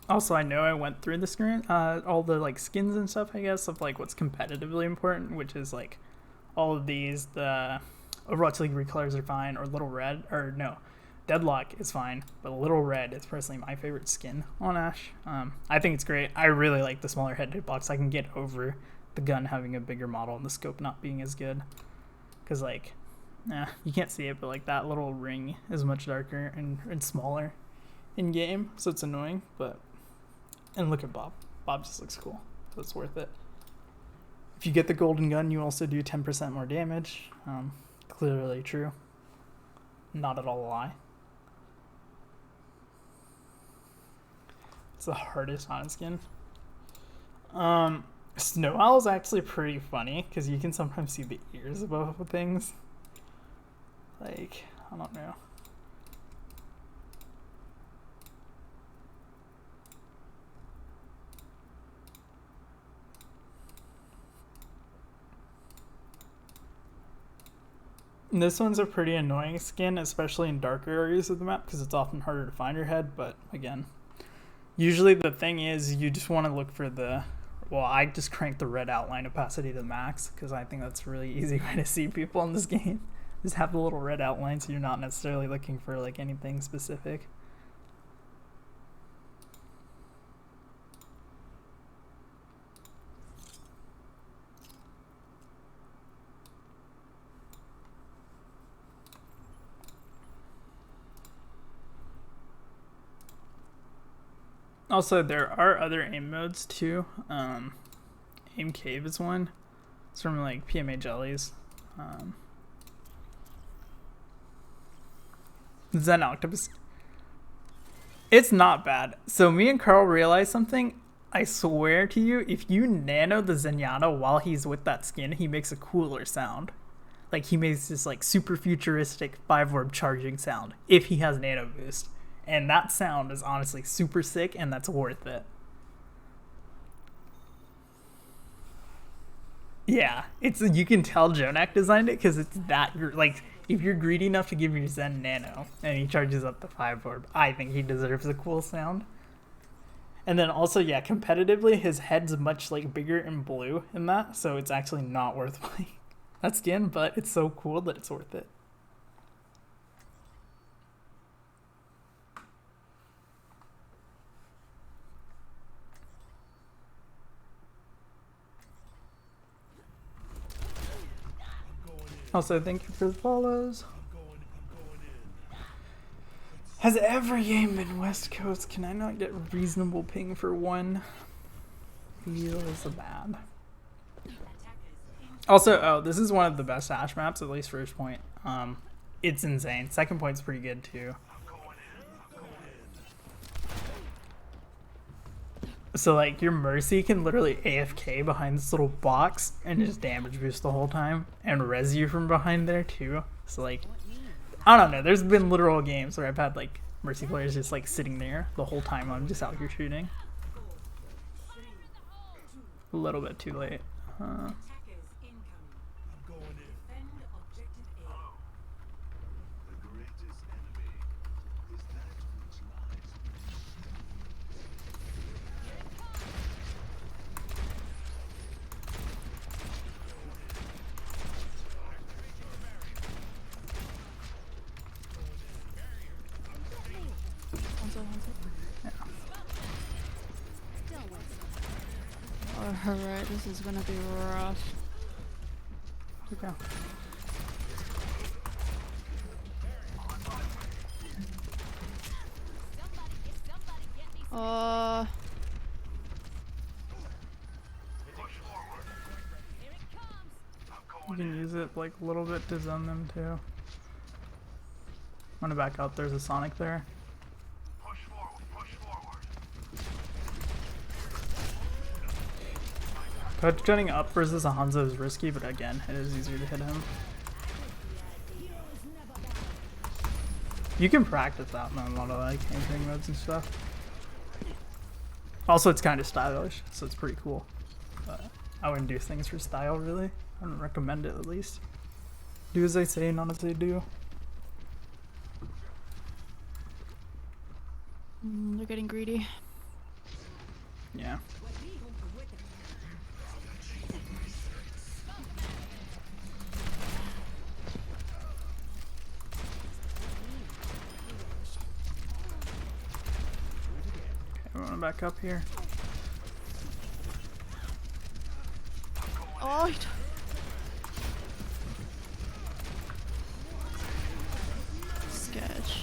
Also, I know I went through the screen, all the like skins and stuff, I guess, of like what's competitively important, which is like all of these. The Overwatch League recolors are fine, or Little Red, or no, Deadlock is fine, but Little Red is personally my favorite skin on Ashe. I think it's great. I really like the smaller head hitbox. I can get over the gun having a bigger model and the scope not being as good, because like, you can't see it, but like that little ring is much darker and smaller in game, so it's annoying, but. And look at Bob. Bob just looks cool, so it's worth it. If you get the golden gun, you also do 10% more damage. Clearly true. Not at all a lie. It's the hardest on skin. Snow Owl is actually pretty funny, because you can sometimes see the ears above things. Like, I don't know. This one's a pretty annoying skin, especially in darker areas of the map, because it's often harder to find your head, but again, usually the thing is you just want to look for the, well, I just crank the red outline opacity to the max, because I think that's a really easy way to see people in this game. Just have the little red outline so you're not necessarily looking for like anything specific. Also, there are other aim modes too. Aim Cave is one. It's from like PMA Jellies. Zen Octopus. It's not bad. So me and Carl realized something. I swear to you, if you nano the Zenyatta while he's with that skin, he makes a cooler sound. Like he makes this like super futuristic 5-orb charging sound if he has nano boost. And that sound is honestly super sick, and that's worth it. Yeah, it's, you can tell Jonak designed it because it's that, like, if you're greedy enough to give your Zen nano and he charges up the 5-orb, I think he deserves a cool sound. And then also, yeah, competitively, his head's much like bigger and blue in that, so it's actually not worth playing that skin, but it's so cool that it's worth it. Also, thank you for the follows. Has every game been West Coast? Can I not get reasonable ping for one? Feels bad. Also, oh, this is one of the best Ashe maps, at least first point. It's insane. Second point's pretty good too. So like your Mercy can literally AFK behind this little box and just damage boost the whole time and res you from behind there too. So like, I don't know, there's been literal games where I've had like Mercy players just like sitting there the whole time I'm just out here shooting. A little bit too late. Alright, this is gonna be rough. Okay. You can use it like a little bit to zone them too. I'm gonna back up. There's a Sonic there. Cutting up versus a Hanzo is risky, but again, it is easier to hit him. You can practice that in a lot of like camping modes and stuff. Also, it's kind of stylish, so it's pretty cool. But I wouldn't do things for style, really. I wouldn't recommend it, at least. Do as they say, not as they do. They're getting greedy. Yeah. Okay, we want to back up here. Oh, sketch.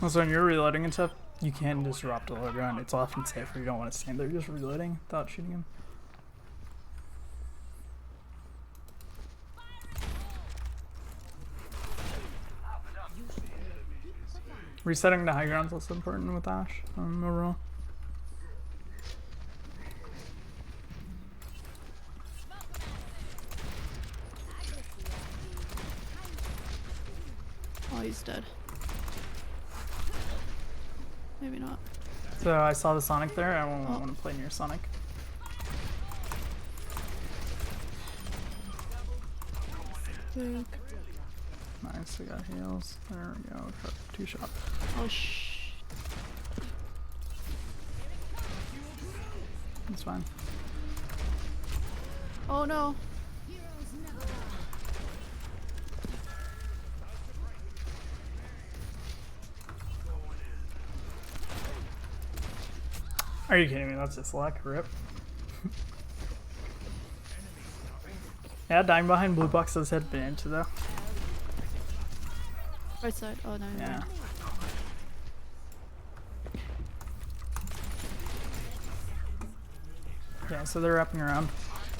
Also, when you're reloading and stuff, you can disrupt the logo, and it's often safer. You don't want to stand there just reloading without shooting him. Resetting the high ground is also important with Ashe overall. Oh, he's dead. Maybe not. So I saw the Sonic there. I won't want to play near Sonic. Big. Nice, I got heals. There we go. Got 2 shots. Oh, shh. It's fine. Oh, no. Are you kidding me? That's just luck. Rip. Yeah, dying behind blue box does hit advantage though. Right side. Oh, no. Yeah. Yeah, so they're wrapping around.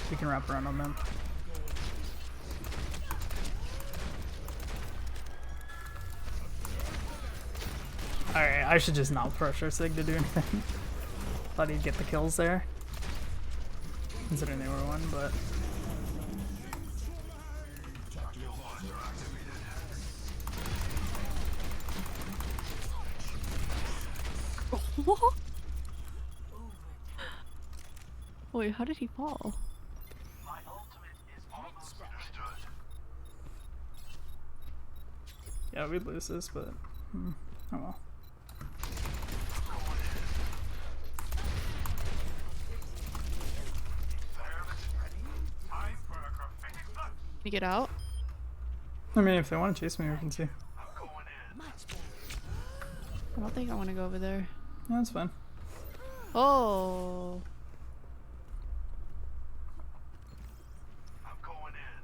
We can wrap around on them. Alright, I should just not pressure Sig to do anything. Thought he'd get the kills there. Considering they were one, but... Wait, how did he fall? Yeah, we'd lose this, but... oh well. Can you get out? I mean, if they want to chase me, we can see. I don't think I want to go over there. Yeah, that's fine. Oh. I'm going in.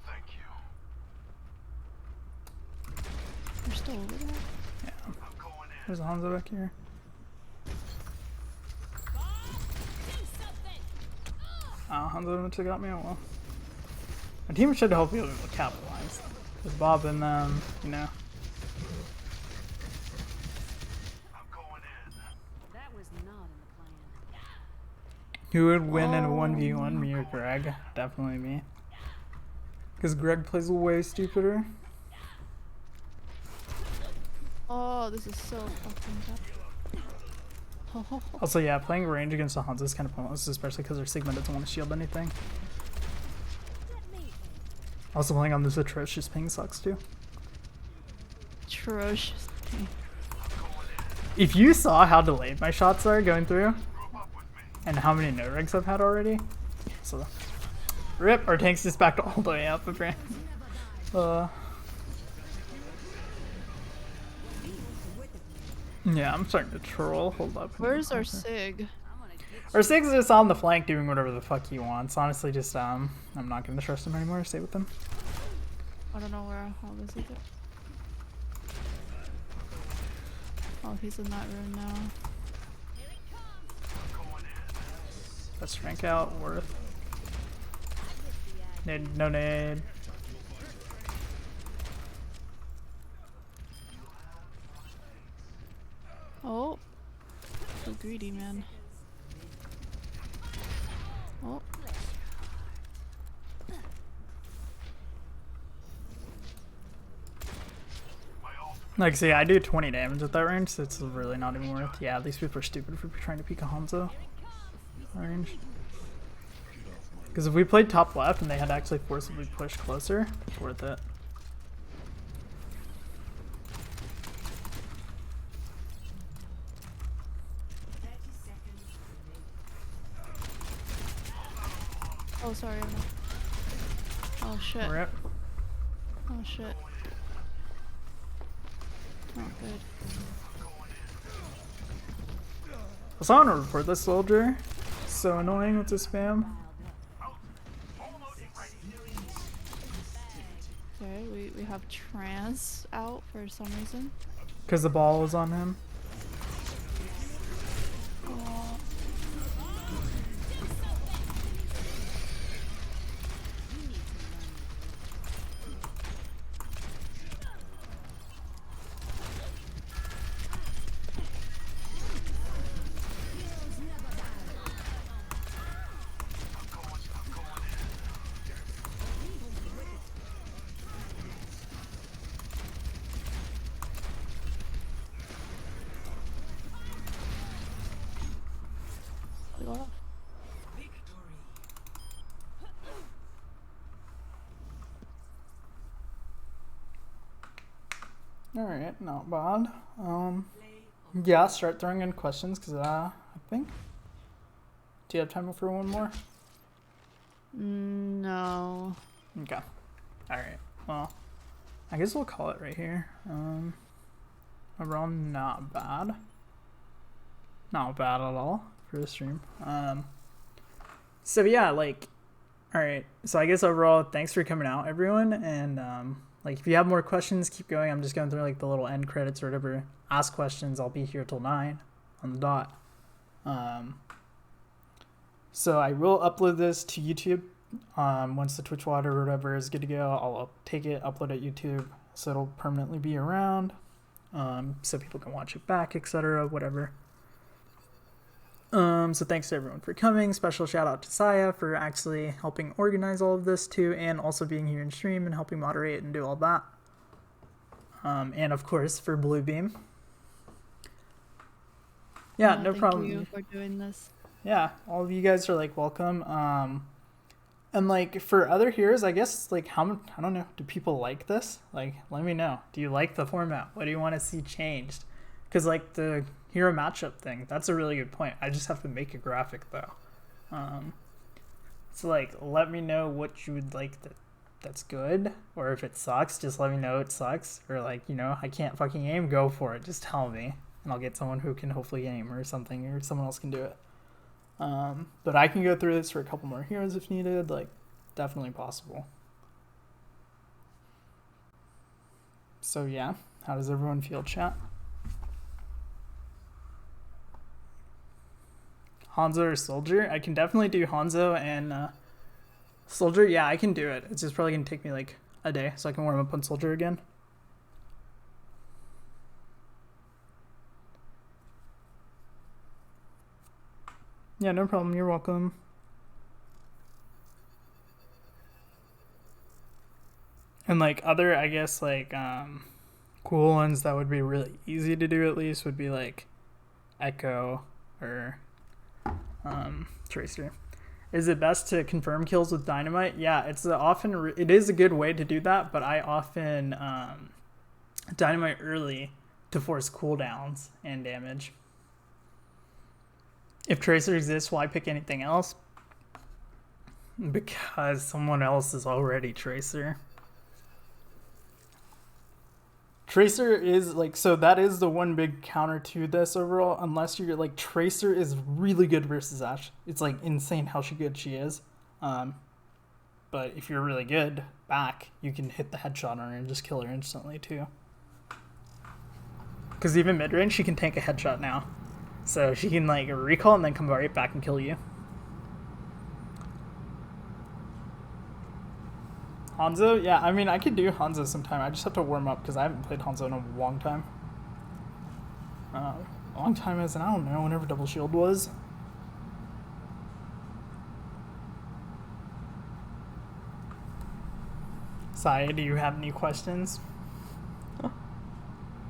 Thank you. You're still over there? Yeah. I'm going in. There's a Hanzo back here. Oh, Hanzo took out me. Oh well. My team should help be able to capitalize. With Bob and them, you know. I'm going in. That was not in the plan. Who would win in a 1v1, me or Greg? Definitely me. Because Greg plays way stupider. Oh, this is so fucking tough. Oh. Also, yeah, playing range against the Hanzo is kind of pointless, especially because their Sigma doesn't want to shield anything. Also, playing on this atrocious ping sucks too. Atrocious. If you saw how delayed my shots are going through, and how many no regs I've had already. So, rip, our tank's just backed all the way up, apparently. Yeah, I'm starting to troll. Hold up. Where's our Sig? Our Sig's just on the flank doing whatever the fuck he wants. Honestly, just, I'm not gonna trust him anymore. Stay with him. I don't know where all this is. Oh, he's in that room now. Let's rank out Worth. Nade, no nade. Oh, so greedy, man. Oh. Like, see, I do 20 damage at that range, so it's really not even worth. Yeah, these people are stupid for trying to peek a Hanzo range. Because if we played top left and they had to actually forcibly push closer, it's worth it. Oh, sorry. Oh shit. Rip. Oh shit. Not good. I saw him report this soldier. So annoying with the spam. Okay, we have trance out for some reason. Because the ball was on him. Oh. Off. Alright, not bad. Yeah, start throwing in questions, because I think... Do you have time for one more? No. Okay. Alright, well, I guess we'll call it right here. Overall, not bad. Not bad at all for the stream. So yeah, like, alright, so I guess overall, thanks for coming out, everyone, and like, if you have more questions, keep going. I'm just going through like the little end credits or whatever. Ask questions. I'll be here till 9 on the dot. So I will upload this to YouTube. Once the Twitch water or whatever is good to go, I'll take it, upload it YouTube, so it'll permanently be around, so people can watch it back, etc., whatever. So thanks to everyone for coming. Special shout out to Saya for actually helping organize all of this too, and also being here in stream and helping moderate and do all that. And of course for Bluebeam. Yeah, no problem. Thank you for doing this. Yeah, all of you guys are like welcome. And like for other heroes, I guess like I don't know, do people like this? Like, let me know. Do you like the format? What do you want to see changed? Because like the hero matchup thing, that's a really good point. I just have to make a graphic though. So like, let me know what you would like that's good, or if it sucks, just let me know it sucks, or like, you know, I can't fucking aim, go for it, just tell me, and I'll get someone who can hopefully aim or something, or someone else can do it. But I can go through this for a couple more heroes if needed, like, definitely possible. So yeah, how does everyone feel, chat? Hanzo or Soldier? I can definitely do Hanzo and Soldier. Yeah, I can do it. It's just probably going to take me like a day so I can warm up on Soldier again. Yeah, no problem. You're welcome. And like other, I guess, like cool ones that would be really easy to do at least would be like Echo or Tracer. Is it best to confirm kills with dynamite? Yeah, it is a good way to do that, but I often dynamite early to force cooldowns and damage. If Tracer exists, why pick anything else? Because someone else is already Tracer. Tracer is like, so that is the one big counter to this overall, unless you're like, Tracer is really good versus Ashe. It's like insane how good she is. But if you're really good back, you can hit the headshot on her and just kill her instantly too. Because even mid-range, she can tank a headshot now. So she can like recall and then come right back and kill you. Hanzo? Yeah, I mean, I could do Hanzo sometime. I just have to warm up because I haven't played Hanzo in a long time. Long time as in, I don't know, whenever Double Shield was. Saya, do you have any questions?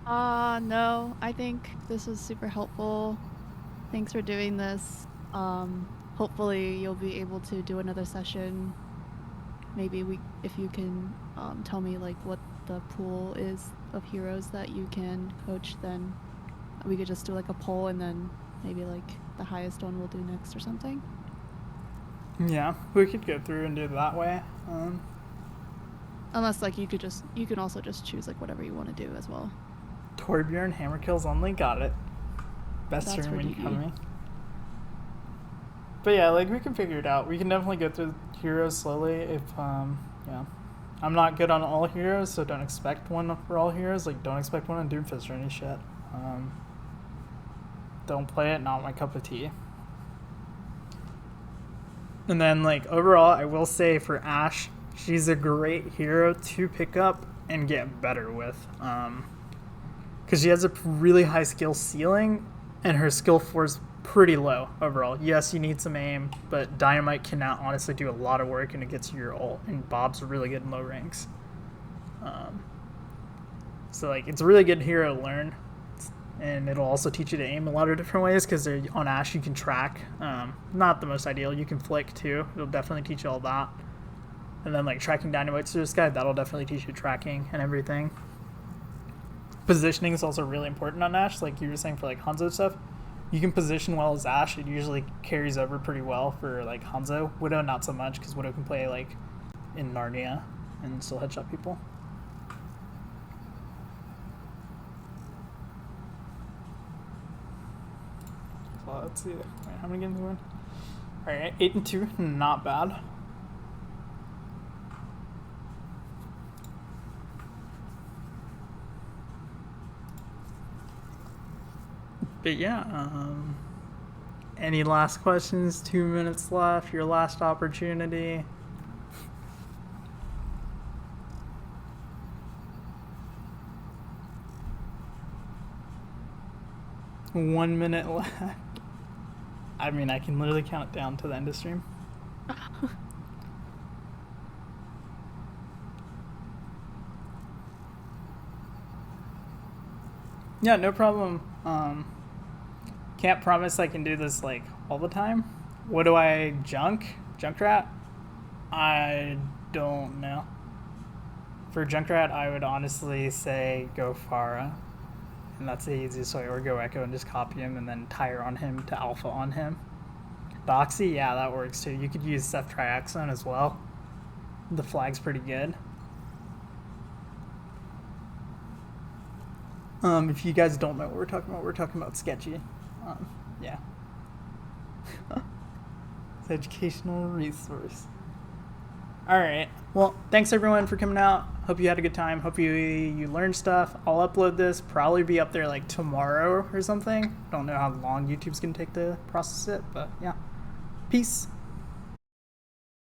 No, I think this was super helpful. Thanks for doing this. Hopefully you'll be able to do another session. Maybe if you can tell me like what the pool is of heroes that you can coach, then we could just do like a poll and then maybe like the highest one we'll do next or something. Yeah, we could go through and do it that way. Unless like you can also just choose like whatever you want to do as well. Torbjorn, hammer kills only, got it. Best That's turn when pretty coming. But yeah, like we can figure it out. We can definitely go through heroes slowly if yeah. I'm not good on all heroes, so don't expect one for all heroes. Like don't expect one on Doomfist or any shit. Don't play it, not my cup of tea. And then like overall, I will say for Ashe, she's a great hero to pick up and get better with. Because she has a really high skill ceiling and her skill 4 is pretty low overall. Yes, you need some aim, but Dynamite cannot honestly do a lot of work and it gets you your ult, and Bob's really good in low ranks. So like it's a really good hero to learn, and it'll also teach you to aim a lot of different ways because on Ashe you can track. Not the most ideal. You can flick too. It'll definitely teach you all that. And then like tracking Dynamites through the sky, that'll definitely teach you tracking and everything. Positioning is also really important on Ashe, like you were saying for like Hanzo stuff. You can position well as Ashe. It usually carries over pretty well for like Hanzo. Widow not so much because Widow can play like in Narnia and still headshot people. So let's see. Wait, how many games we win? Alright, 8-2, not bad. But yeah, any last questions? 2 minutes left, your last opportunity. 1 minute left. I mean, I can literally count it down to the end of stream. Yeah, no problem. Can't promise I can do this like all the time. What do I Junkrat? I don't know. For Junkrat, I would honestly say go Pharah. And that's the easiest way, or go Echo and just copy him and then tire on him to alpha on him. Doxy, yeah, that works too. You could use Seth Triaxone as well. The flag's pretty good. If you guys don't know what we're talking about Sketchy. Yeah. It's an educational resource. Alright, well, thanks everyone for coming out. Hope you had a good time. Hope you learned stuff. I'll upload this, probably be up there like tomorrow or something. Don't know how long YouTube's gonna take to process it, but yeah. Peace.